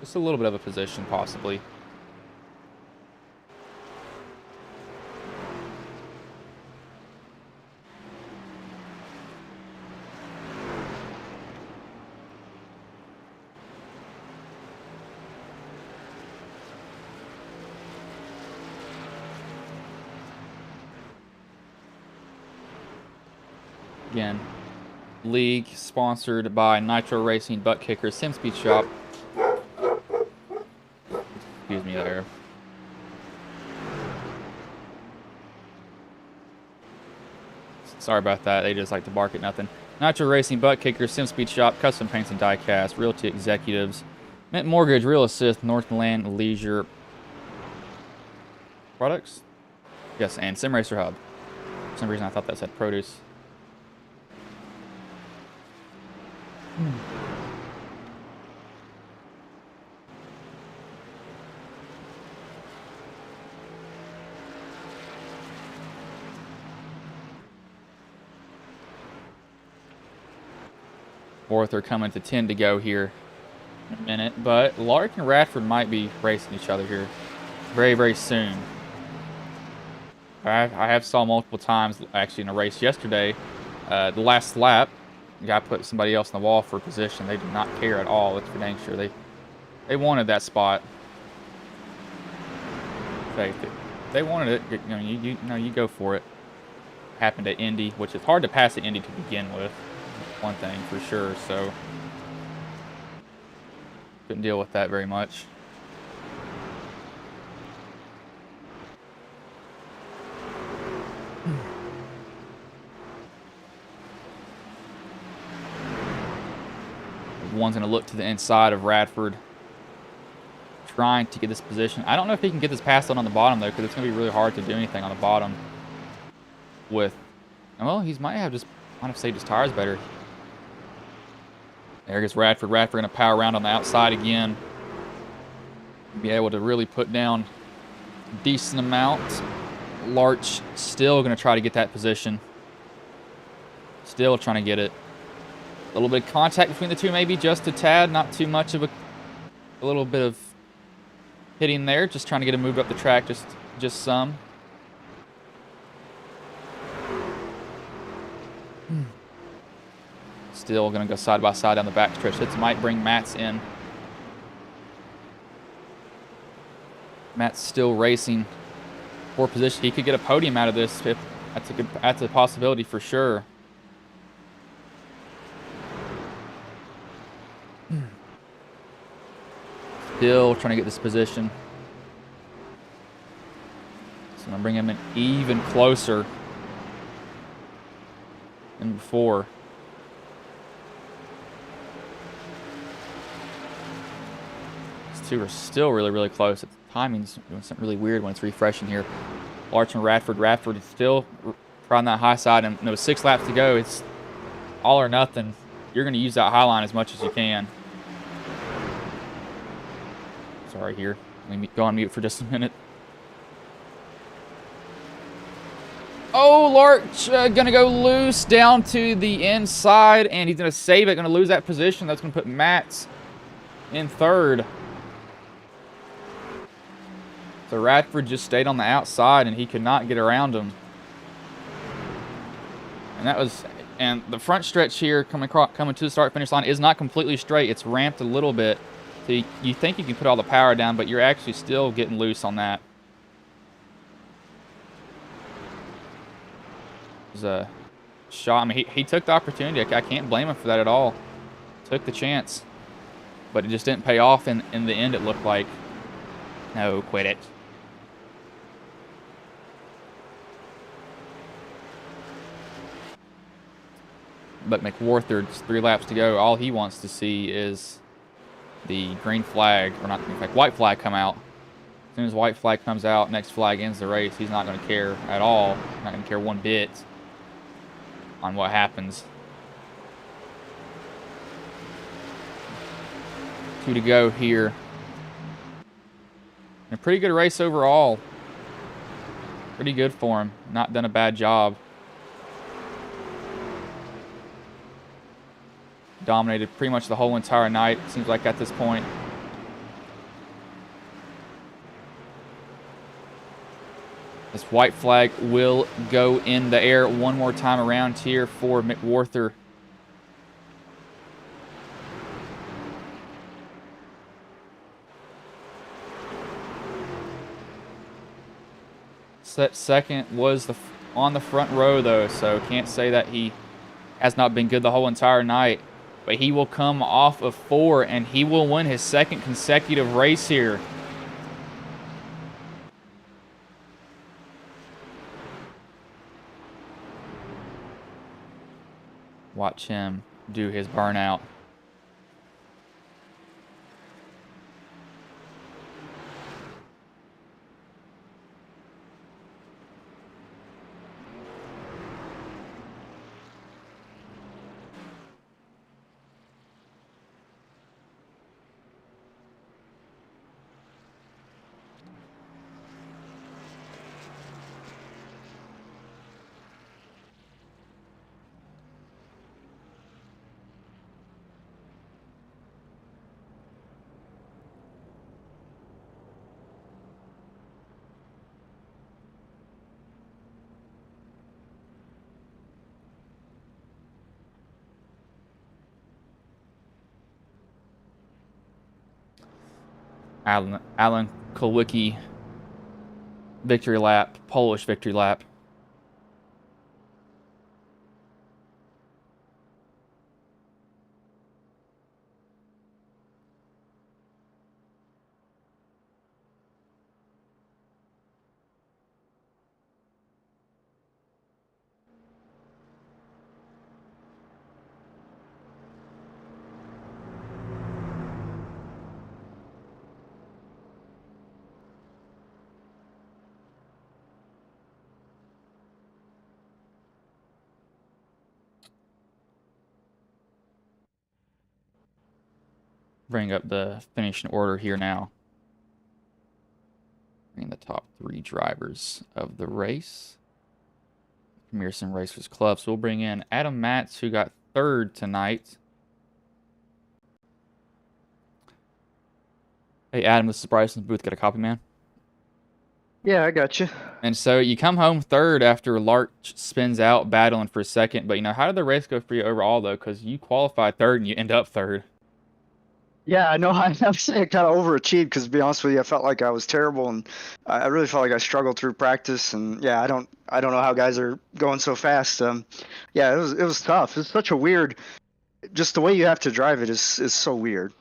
Just a little bit of a position, possibly. Again, league sponsored by Nitro Racing, Buttkicker, Sim Speed Shop. Excuse me there. Sorry about that. They just like to bark at nothing. Nitro Racing, Buttkicker, Sim Speed Shop, Custom Paints and Diecasts, Realty Executives, Mint Mortgage, Real Assist, Northland, Leisure Products. Yes, and Sim Racer Hub. For some reason I thought that said produce. Arthur coming to 10 to go here in a minute, but Lark and Radford might be racing each other here very soon. I have saw multiple times actually in a race yesterday. The last lap, the guy put somebody else in the wall for a position. They did not care at all. That's for dang sure. They wanted that spot. They wanted it. You go for it. Happened at Indy, which is hard to pass at Indy to begin with. One thing for sure, so couldn't deal with that very much. one's going to look to the inside of Radford, trying to get this position. I don't know if he can get this pass on the bottom, though, because it's going to be really hard to do anything on the bottom with... Well, he might have saved his tires better. There goes Radford. Radford going to power around on the outside again. Be able to really put down a decent amount. Larch still going to try to get that position. Still trying to get it. A little bit of contact between the two, maybe just a tad. Not too much of a little bit of hitting there. Just trying to get him moved up the track just some. Still going to go side by side down the back stretch. This might bring Matt's in. Matt's still racing for position. He could get a podium out of this. That's a possibility for sure. Still trying to get this position. So I'm going to bring him in even closer than before. These two are still really, really close. The timing's doing something really weird when it's refreshing here. Larch and Radford. Radford is still on that high side, and with 6 laps to go, it's all or nothing. You're going to use that high line as much as you can. Sorry here. Let me go on mute for just a minute. Oh, Larch going to go loose down to the inside, and he's going to save it. Going to lose that position. That's going to put Matt's in third. So Radford just stayed on the outside, and he could not get around him. And the front stretch here coming to the start-finish line is not completely straight. It's ramped a little bit. So you think you can put all the power down, but you're actually still getting loose on that. It was a shot. I mean, he took the opportunity. I can't blame him for that at all. Took the chance. But it just didn't pay off in the end, it looked like. No, quit it. But McWarthard's 3 laps to go. All he wants to see is the green flag, or not green flag, white flag come out. As soon as white flag comes out, next flag ends the race. He's not going to care at all. Not going to care one bit on what happens. 2 to go here. And a pretty good race overall. Pretty good for him. Not done a bad job. Dominated pretty much the whole entire night, it seems like at this point. This white flag will go in the air one more time around here for McWarther. Set second was on the front row, though, so can't say that he has not been good the whole entire night. But he will come off of 4, and he will win his 2nd consecutive race here. Watch him do his burnout. Alan Kulwicki victory lap, Polish victory lap. Bring up the finishing order here now. Bring the top 3 drivers of the race. Premier Sim Racers Club. So we'll bring in Adam Matz, who got 3rd tonight. Hey, Adam, this is Bryce in the booth. Got a copy, man? Yeah, I got you. And so you come home 3rd after Larch spins out battling for 2nd. But, how did the race go for you overall, though? Because you qualified 3rd and you end up 3rd. Yeah, I know. I was saying kind of overachieved because, to be honest with you, I felt like I was terrible, and I really felt like I struggled through practice. And yeah, I don't know how guys are going so fast. Yeah, it was tough. It's such a weird, just the way you have to drive it is so weird.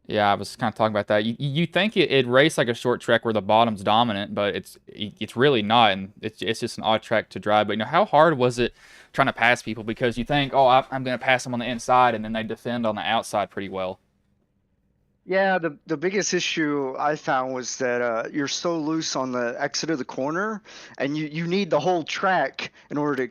Yeah, I was kind of talking about that. You think it'd race like a short track where the bottom's dominant, but it's really not, and it's just an odd track to drive. But how hard was it trying to pass people? Because you think, oh, I'm going to pass them on the inside, and then they defend on the outside pretty well. Yeah, the biggest issue I found was that you're so loose on the exit of the corner, and you need the whole track in order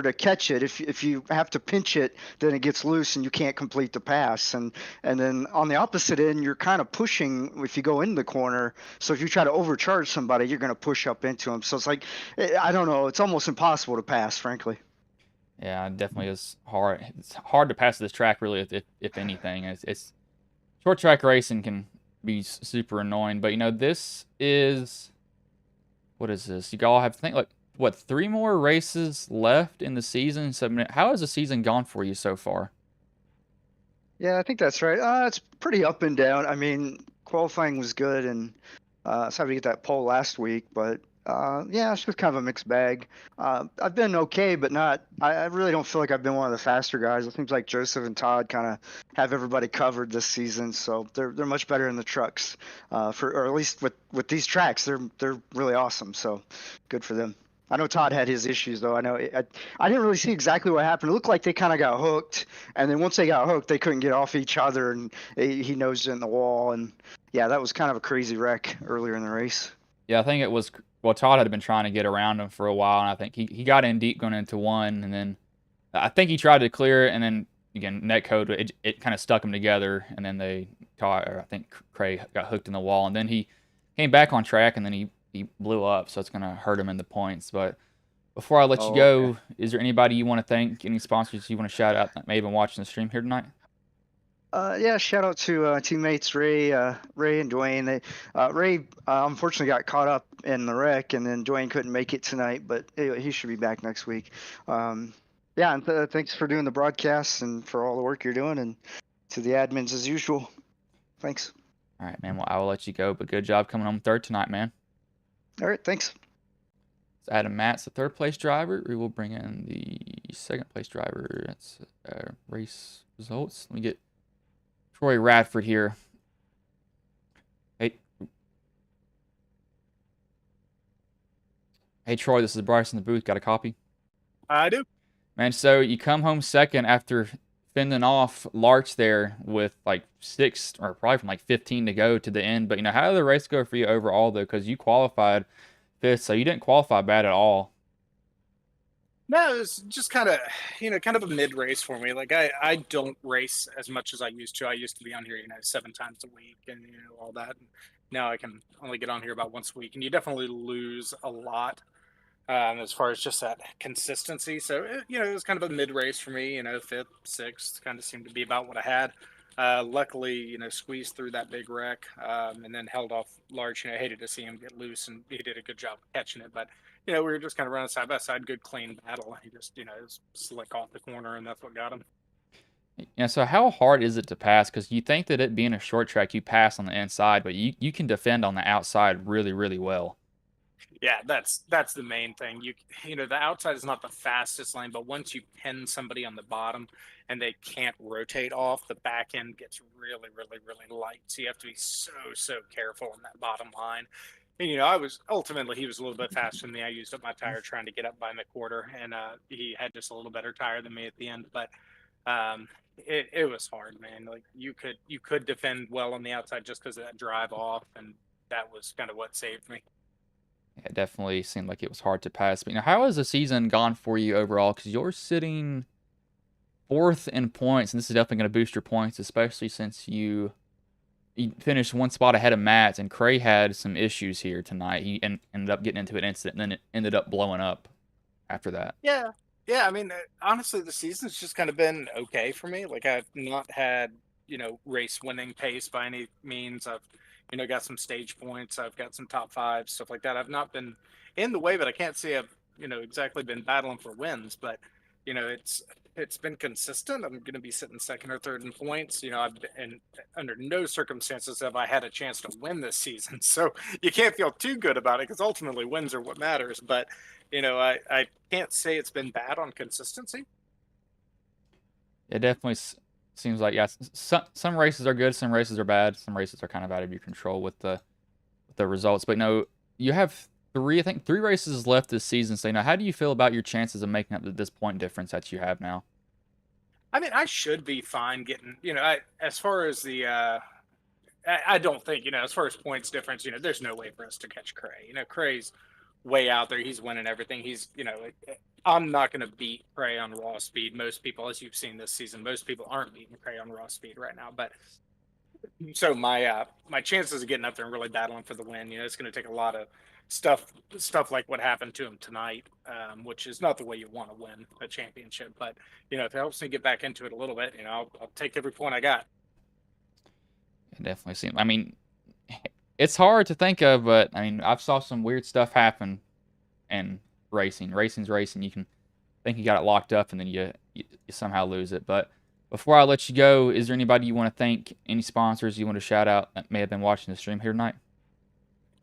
to catch it. If you have to pinch it, then it gets loose and you can't complete the pass. And then on the opposite end, you're kind of pushing if you go in the corner. So if you try to overcharge somebody, you're going to push up into them. So it's like I don't know. It's almost impossible to pass, frankly. Yeah, it definitely is hard. It's hard to pass this track, really, if anything. It's short track racing can be super annoying. But this is what is this? You all have to think like what 3 more races left in the season. So how has the season gone for you so far? Yeah, I think that's right. It's pretty up and down. I mean, qualifying was good, and I was happy to get that pole last week. But yeah, it's just kind of a mixed bag. I've been okay, but not. I really don't feel like I've been one of the faster guys. It seems like Joseph and Todd kind of have everybody covered this season, so they're much better in the trucks. Or at least with these tracks, they're really awesome. So good for them. I know Todd had his issues though. I didn't really see exactly what happened. It looked like they kind of got hooked, and then once they got hooked, they couldn't get off each other, and he nosed in the wall. And yeah, that was kind of a crazy wreck earlier in the race. Yeah, I think it was. Well, Todd had been trying to get around him for a while, and I think he got in deep going into one, and then I think he tried to clear it, and then again net code it kind of stuck them together, and then or I think Craig got hooked in the wall, and then he came back on track, and then he blew up, so it's gonna hurt him in the points. But before I let you Oh, okay. go, is there anybody you want to thank? Any sponsors you want to shout out that may have been watching the stream here tonight? Yeah, shout out to teammates Ray and Dwayne. Ray unfortunately got caught up in the wreck, and then Dwayne couldn't make it tonight, but anyway, he should be back next week. Yeah, and thanks for doing the broadcast and for all the work you're doing, and to the admins as usual. Thanks. All right, man. Well, I will let you go, but good job coming home 3rd tonight, man. All right, thanks. It's Adam Matz, the 3rd place driver. We will bring in the 2nd place driver. That's race results. Let me get Troy Radford here. Hey, hey, Troy. This is Bryce in the booth. Got a copy? I do. Man, so you come home 2nd after fending off Larch there with like 6 or probably from like 15 to go to the end. But how did the race go for you overall though? Because you qualified 5th, so you didn't qualify bad at all. No, it's just kind of a mid race for me. Like I don't race as much as I used to. I used to be on here, 7 times a week and all that. And now I can only get on here about once a week, and you definitely lose a lot as far as just that consistency. So it was kind of a mid race for me. 5th, 6th kind of seemed to be about what I had. Luckily, squeezed through that big wreck and then held off Large. I hated to see him get loose, and he did a good job catching it. But we were just kind of running side by side, good clean battle. He just was slick off the corner, and that's what got him. Yeah, so how hard is it to pass? Because you think that it being a short track, you pass on the inside, but you can defend on the outside really, really well. Yeah, that's the main thing. The outside is not the fastest lane, but once you pin somebody on the bottom and they can't rotate off, the back end gets really, really, really light. So you have to be so careful on that bottom line. And I was ultimately he was a little bit faster than me. I used up my tire trying to get up by McWhorter, and he had just a little better tire than me at the end. But it was hard, man. Like you could defend well on the outside just because of that drive off, and that was kind of what saved me. It definitely seemed like it was hard to pass. But how has the season gone for you overall? Because you're sitting 4th in points, and this is definitely going to boost your points, especially since you finished 1 spot ahead of Matt's, and Cray had some issues here tonight. He ended up getting into an incident, and then it ended up blowing up after that. Yeah. Yeah. I mean, honestly, the season's just kind of been okay for me. Like, I've not had, race winning pace by any means. I've, got some stage points. I've got some top fives, stuff like that. I've not been in the way, but I can't say I've, exactly been battling for wins. But, it's been consistent. I'm going to be sitting second or third in points. I've been under no circumstances have I had a chance to win this season. So you can't feel too good about it because ultimately wins are what matters. But I can't say it's been bad on consistency. It definitely seems like, yeah, some races are good, some races are bad, some races are kind of out of your control with the results. But no, you have I think 3 races left this season. So, how do you feel about your chances of making up this point difference that you have now? I mean, I should be fine getting, as far as the, I don't think, as far as points difference, there's no way for us to catch Cray. Cray's way out there. He's winning everything. I'm not going to beat Cray on raw speed. Most people, as you've seen this season, most people aren't beating Cray on raw speed right now. But so my chances of getting up there and really battling for the win, it's going to take a lot of stuff like what happened to him tonight, which is not the way you want to win a championship. But if it helps me get back into it a little bit, I'll take every point I got. It definitely seems. I mean, it's hard to think of, but I mean, I've saw some weird stuff happen in racing. Racing's racing. You can think you got it locked up, and then you somehow lose it. But before I let you go, is there anybody you want to thank? Any sponsors you want to shout out that may have been watching the stream here tonight?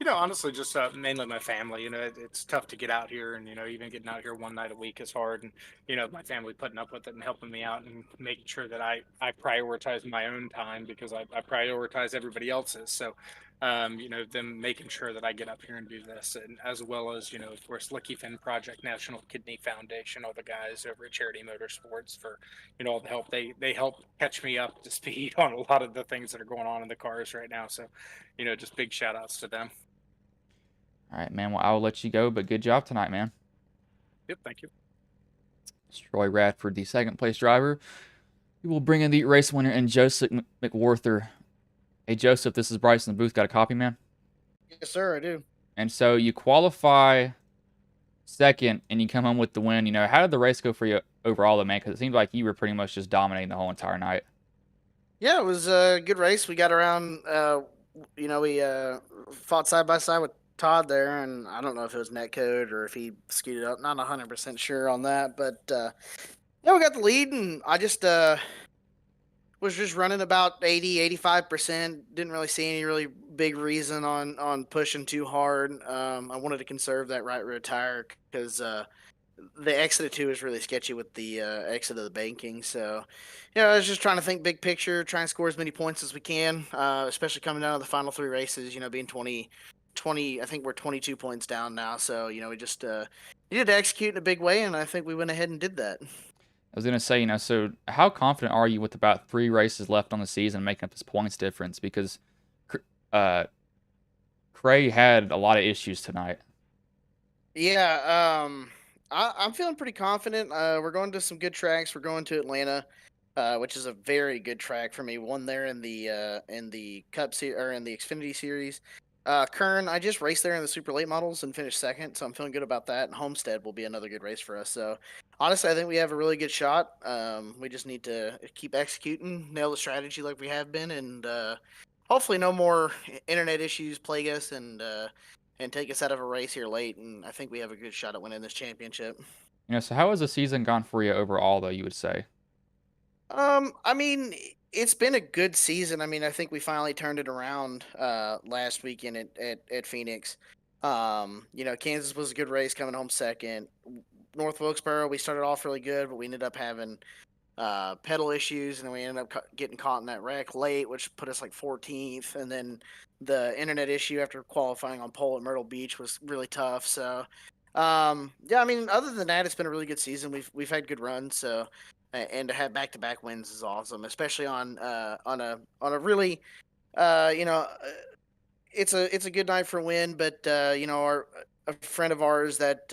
Honestly, just mainly my family. It's tough to get out here, and even getting out here one night a week is hard. And my family putting up with it and helping me out and making sure that I prioritize my own time because I prioritize everybody else's. So, them making sure that I get up here and do this, and as well as of course, Lucky Finn Project, National Kidney Foundation, all the guys over at Charity Motorsports for all the help. They help catch me up to speed on a lot of the things that are going on in the cars right now. So, just big shout outs to them. All right, man. Well, I'll let you go, but good job tonight, man. Yep, thank you. Troy Radford, the 2nd place driver. We will bring in the race winner and Joseph McWarther. Hey, Joseph, this is Bryce in the booth. Got a copy, man? Yes, sir, I do. And so you qualify 2nd, and you come home with the win. How did the race go for you overall, though, man? Because it seemed like you were pretty much just dominating the whole entire night. Yeah, it was a good race. We got around, we fought side by side with Todd there, and I don't know if it was netcode or if he scooted up. Not 100% sure on that, but yeah, we got the lead, and I just was just running about 80-85%. Didn't really see any really big reason on pushing too hard. I wanted to conserve that right rear tire because the exit of 2 is really sketchy with the exit of the banking. So, I was just trying to think big picture, try and score as many points as we can, especially coming down to the final 3 races, being 20, I think we're 22 points down now. So, we just needed to execute in a big way, and I think we went ahead and did that. I was going to say, so how confident are you with about 3 races left on the season making up this points difference? Because Cray had a lot of issues tonight. Yeah, I'm feeling pretty confident. We're going to some good tracks. We're going to Atlanta, which is a very good track for me. Won there in the Cup or in the Xfinity Series. Kern, I just raced there in the super late models and finished 2nd, so I'm feeling good about that. And Homestead will be another good race for us. So honestly, I think we have a really good shot. We just need to keep executing, nail the strategy like we have been, and hopefully no more internet issues plague us and take us out of a race here late. And I think we have a good shot at winning this championship. So how has the season gone for you overall, though, you would say? I mean, it's been a good season. I mean, I think we finally turned it around last weekend at Phoenix. Kansas was a good race coming home 2nd. North Wilkesboro, we started off really good, but we ended up having pedal issues, and we ended up getting caught in that wreck late, which put us like 14th. And then the internet issue after qualifying on pole at Myrtle Beach was really tough. So, yeah, I mean, other than that, it's been a really good season. We've had good runs, so. And to have back-to-back wins is awesome, especially on a really, it's a good night for a win. But a friend of ours that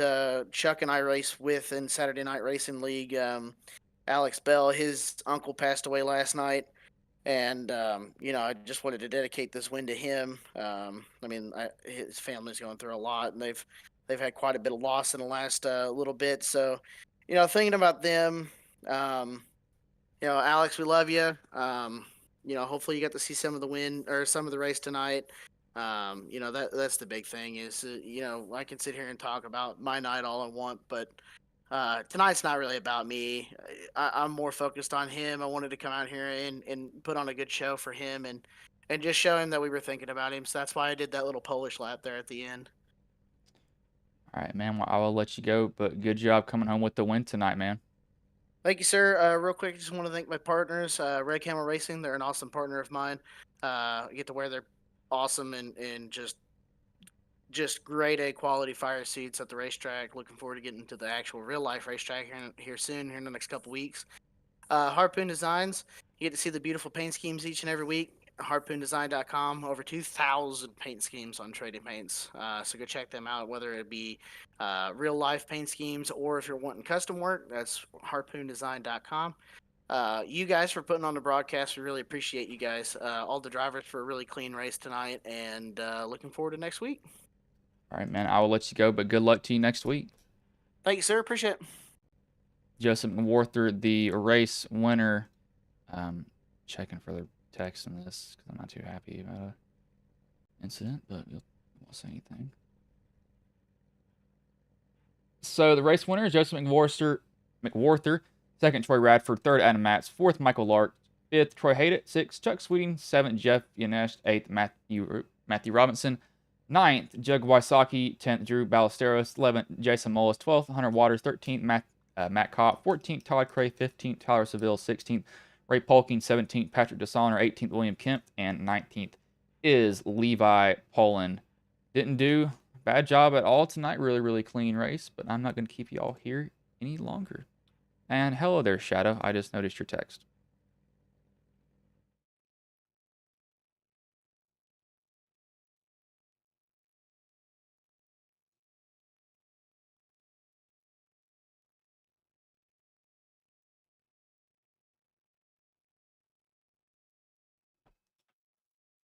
Chuck and I race with in Saturday Night Racing League, Alex Bell. His uncle passed away last night. And I just wanted to dedicate this win to him. His family's going through a lot, and they've had quite a bit of loss in the last little bit. So, thinking about them, Alex, we love you. Hopefully you got to see some of the win or some of the race tonight. That's the big thing is, I can sit here and talk about my night all I want, but tonight's not really about me. I'm more focused on him. I wanted to come out here and put on a good show for him and just show him that we were thinking about him. So that's why I did that little Polish lap there at the end. All right, man. Well, I will let you go, but good job coming home with the win tonight, man. Thank you, sir. Real quick, I just want to thank my partners, Red Camel Racing. They're an awesome partner of mine. I get to wear their awesome and just grade A quality fire seats at the racetrack. Looking forward to getting to the actual real life racetrack here soon, here in the next couple weeks. Harpoon Designs, you get to see the beautiful paint schemes each and every week. HarpoonDesign.com, over 2,000 paint schemes on trading paints. So go check them out, whether it be real life paint schemes or if you're wanting custom work, that's HarpoonDesign.com. You guys for putting on the broadcast. We really appreciate you guys. All the drivers for a really clean race tonight, and looking forward to next week. All right, man. I will let you go, but good luck to you next week. Thank you, sir. Appreciate it. Joseph McWarther, the race winner. Checking for the text on this because I'm not too happy about an incident, but we'll say anything. So the race winner is Joseph McWarther. Second, Troy Radford. Third, Adam Matz. Fourth, Michael Lark. Fifth, Troy Haydett. Sixth, Chuck Sweeting. Seventh, Jeff Yanesh. Eighth, Matthew Robinson. Ninth, Jug Wysocki. 10th, Drew Ballesteros. 11th, Jason Mullis. 12th, Hunter Waters. 13th, Matt Kopp. 14th, Todd Cray. 15th, Tyler Seville. 16th, Ray Polking. 17th, Patrick Dishonor. 18th, William Kemp. And 19th is Levi Poland. Didn't do a bad job at all tonight. Really, really clean race, but I'm not going to keep you all here any longer. And hello there, Shadow. I just noticed your text.